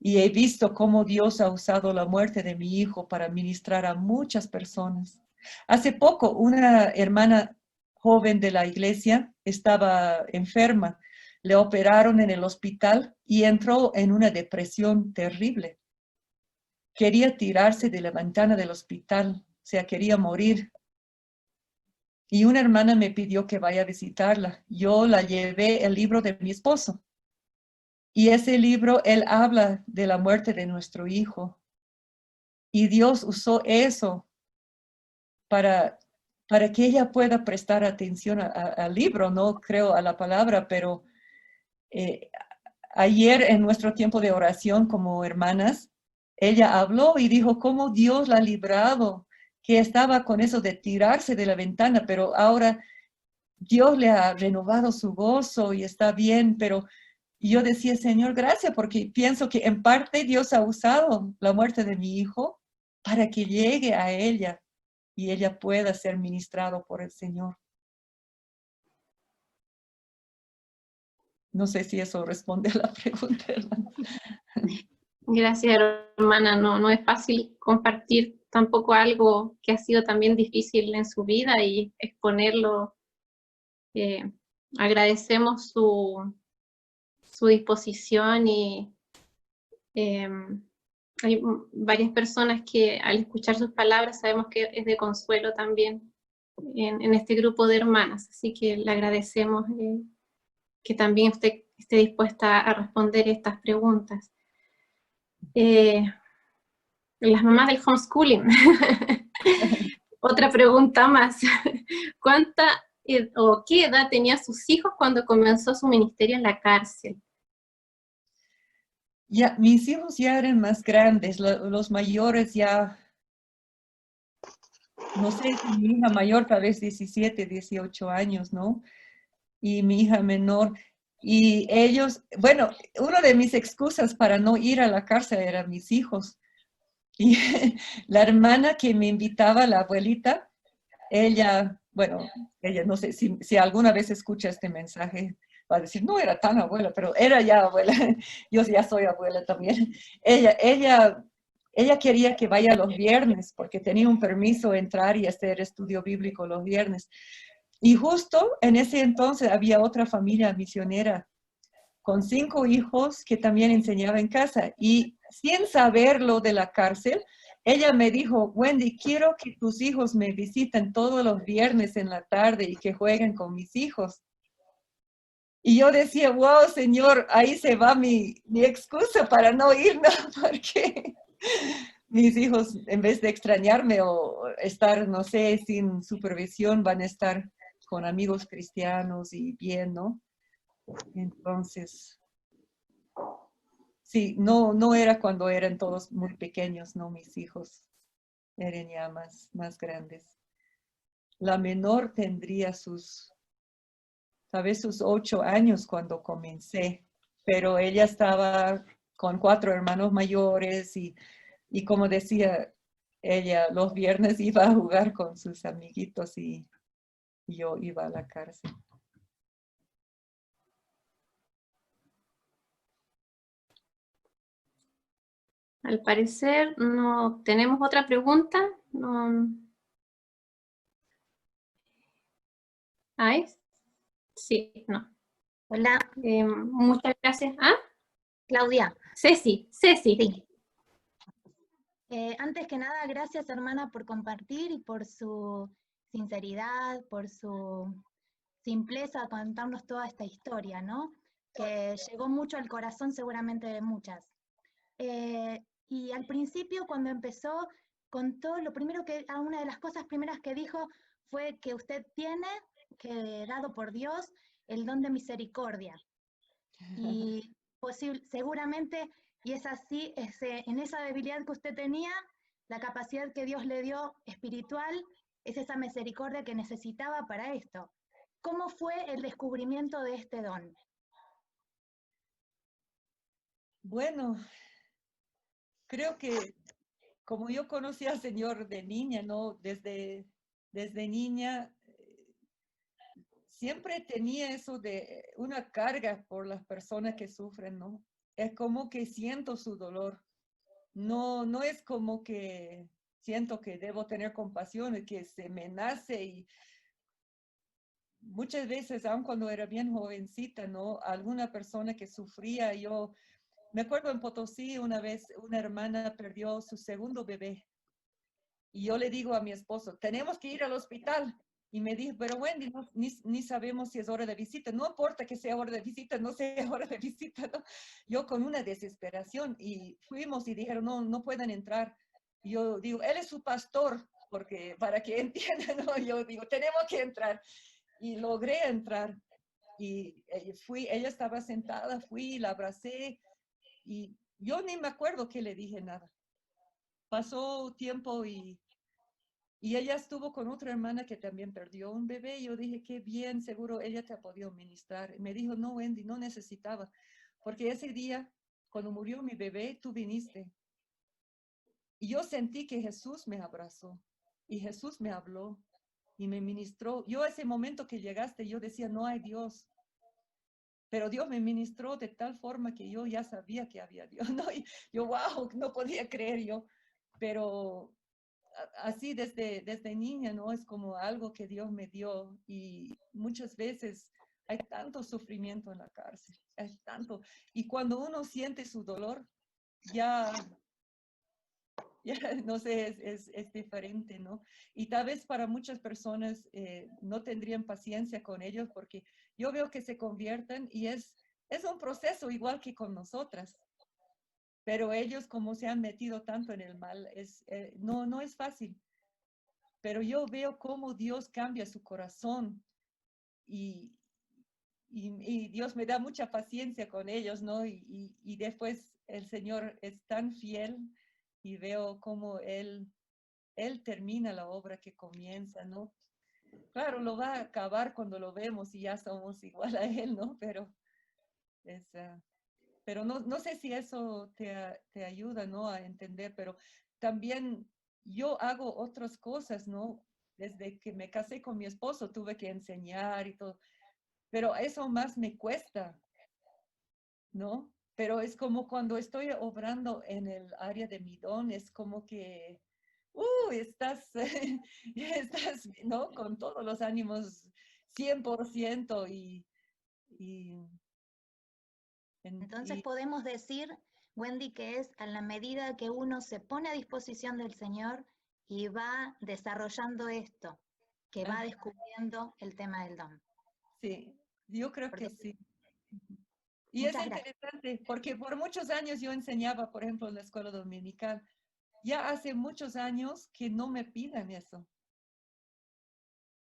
Y he visto cómo Dios ha usado la muerte de mi hijo para ministrar a muchas personas. Hace poco, una hermana joven de la iglesia estaba enferma. Le operaron en el hospital y entró en una depresión terrible. Quería tirarse de la ventana del hospital, o sea, quería morir. Y una hermana me pidió que vaya a visitarla. Yo la llevé el libro de mi esposo. Y ese libro, él habla de la muerte de nuestro hijo. Y Dios usó eso para para que ella pueda prestar atención al libro, no creo a la palabra, pero ayer en nuestro tiempo de oración como hermanas, ella habló y dijo cómo Dios la ha librado, que estaba con eso de tirarse de la ventana, pero ahora Dios le ha renovado su gozo y está bien, pero yo decía, Señor, gracias, porque pienso que en parte Dios ha usado la muerte de mi hijo para que llegue a ella y ella pueda ser ministrado por el Señor. No sé si eso responde a la pregunta, hermana. Gracias, hermana. No es fácil compartir tampoco algo que ha sido también difícil en su vida y exponerlo. Agradecemos su disposición y hay varias personas que al escuchar sus palabras sabemos que es de consuelo también en este grupo de hermanas. Así que le agradecemos que también usted esté dispuesta a responder estas preguntas. Las mamás del homeschooling. Otra pregunta más. ¿Cuánta o qué edad tenían sus hijos cuando comenzó su ministerio en la cárcel? Ya, mis hijos ya eran más grandes, los mayores ya, no sé si mi hija mayor tal vez 17, 18 años, ¿no? Y mi hija menor. Y ellos, bueno, una de mis excusas para no ir a la cárcel eran mis hijos. Y la hermana que me invitaba, la abuelita, ella, bueno, ella no sé si alguna vez escucha este mensaje, va a decir, no era tan abuela, pero era ya abuela. Yo ya soy abuela también. Ella quería que vaya los viernes porque tenía un permiso entrar y hacer estudio bíblico los viernes. Y justo en ese entonces había otra familia misionera con 5 hijos que también enseñaba en casa. Y sin saber lo de la cárcel, ella me dijo, Wendy, quiero que tus hijos me visiten todos los viernes en la tarde y que jueguen con mis hijos. Y yo decía, wow, Señor, ahí se va mi excusa para no ir, ¿no? Porque mis hijos, en vez de extrañarme o estar, no sé, sin supervisión, van a estar con amigos cristianos y bien, ¿no? Entonces, sí, no era cuando eran todos muy pequeños, ¿no? Mis hijos eran ya más grandes. La menor tendría tal vez sus 8 años cuando comencé, pero ella estaba con 4 hermanos mayores y como decía ella, los viernes iba a jugar con sus amiguitos y yo iba a la cárcel. Al parecer no tenemos otra pregunta. No. ¿Hay? Sí, no. Hola, Muchas gracias. ¿Ah? Claudia. Ceci. Sí. Antes que nada, gracias hermana por compartir y por su sinceridad, por su simpleza a contarnos toda esta historia, ¿no? Que llegó mucho al corazón seguramente de muchas. Y al principio cuando empezó, contó lo primero una de las cosas primeras que dijo fue que usted tiene, que dado por Dios, el don de misericordia. Y seguramente, y es así, en esa debilidad que usted tenía, la capacidad que Dios le dio espiritual, es esa misericordia que necesitaba para esto. ¿Cómo fue el descubrimiento de este don? Bueno, creo que como yo conocí al Señor de niña, ¿no? Desde niña, siempre tenía eso de una carga por las personas que sufren, ¿no? Es como que siento su dolor. No es como que siento que debo tener compasión y que se me nace y muchas veces, aun cuando era bien jovencita, ¿no? Alguna persona que sufría, yo me acuerdo en Potosí una vez una hermana perdió su segundo bebé y yo le digo a mi esposo, tenemos que ir al hospital. Y me dijo, pero Wendy, ni sabemos si es hora de visita. No importa que sea hora de visita, no sea hora de visita, ¿no? Yo con una desesperación y fuimos y dijeron, no pueden entrar. Y yo digo, él es su pastor, porque para que entiendan, ¿no? Yo digo, tenemos que entrar. Y logré entrar. Y ella estaba sentada, fui, la abracé, y yo ni me acuerdo que le dije nada. Pasó tiempo y ella estuvo con otra hermana que también perdió un bebé. Yo dije, qué bien, seguro ella te ha podido ministrar. Me dijo, no, Wendy, no necesitaba. Porque ese día, cuando murió mi bebé, tú viniste. Y yo sentí que Jesús me abrazó. Y Jesús me habló y me ministró. Yo ese momento que llegaste, yo decía, no hay Dios. Pero Dios me ministró de tal forma que yo ya sabía que había Dios, ¿no? Y yo, wow, no podía creer yo. Pero así desde niña, ¿no? Es como algo que Dios me dio y muchas veces hay tanto sufrimiento en la cárcel, hay tanto. Y cuando uno siente su dolor, ya no sé, es diferente, ¿no? Y tal vez para muchas personas no tendrían paciencia con ellos porque yo veo que se convierten y es un proceso igual que con nosotras. Pero ellos, como se han metido tanto en el mal, no es fácil. Pero yo veo cómo Dios cambia su corazón y Dios me da mucha paciencia con ellos, ¿no? Y después el Señor es tan fiel y veo cómo Él termina la obra que comienza, ¿no? Claro, lo va a acabar cuando lo vemos y ya somos igual a Él, ¿no? Pero pero no sé si eso te ayuda, ¿no? A entender, pero también yo hago otras cosas, ¿no? Desde que me casé con mi esposo tuve que enseñar y todo, pero eso más me cuesta, ¿no? Pero es como cuando estoy obrando en el área de mi don, es como que, estás, estás, ¿no? Con todos los ánimos 100% Entonces podemos decir, Wendy, que es a la medida que uno se pone a disposición del Señor y va desarrollando esto, que va descubriendo el tema del don. Sí, yo creo que sí. Y Muchas es gracias. interesante porque por muchos años yo enseñaba, por ejemplo, en la escuela dominical. Ya hace muchos años que no me piden eso.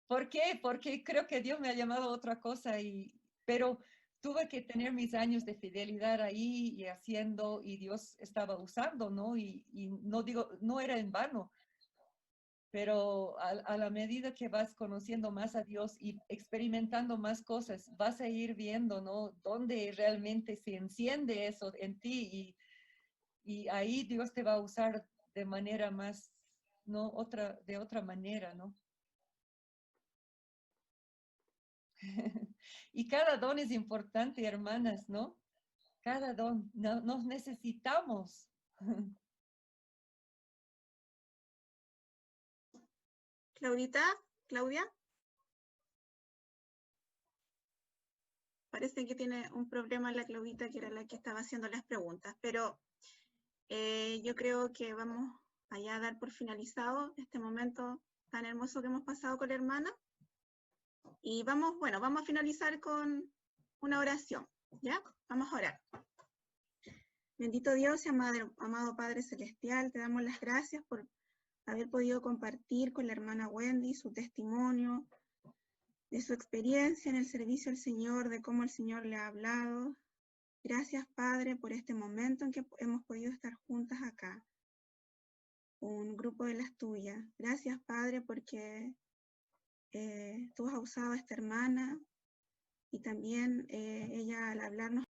¿Por qué? Porque creo que Dios me ha llamado a otra cosa, pero tuve que tener mis años de fidelidad ahí y haciendo, y Dios estaba usando, ¿no? Y no digo, no era en vano, pero a la medida que vas conociendo más a Dios y experimentando más cosas, vas a ir viendo, ¿no? Dónde realmente se enciende eso en ti y ahí Dios te va a usar de manera más, ¿no? De otra manera, ¿no? Y cada don es importante, hermanas, ¿no? Cada don, nos necesitamos. Claudia, parece que tiene un problema la Claudita, que era la que estaba haciendo las preguntas, pero yo creo que vamos allá a dar por finalizado este momento tan hermoso que hemos pasado con la hermana. Y vamos a finalizar con una oración, ¿ya? Vamos a orar. Bendito Dios y amado Padre Celestial, te damos las gracias por haber podido compartir con la hermana Wendy su testimonio, de su experiencia en el servicio al Señor, de cómo el Señor le ha hablado. Gracias, Padre, por este momento en que hemos podido estar juntas acá, un grupo de las tuyas. Gracias, Padre, porque tú has usado a esta hermana y también ella al hablarnos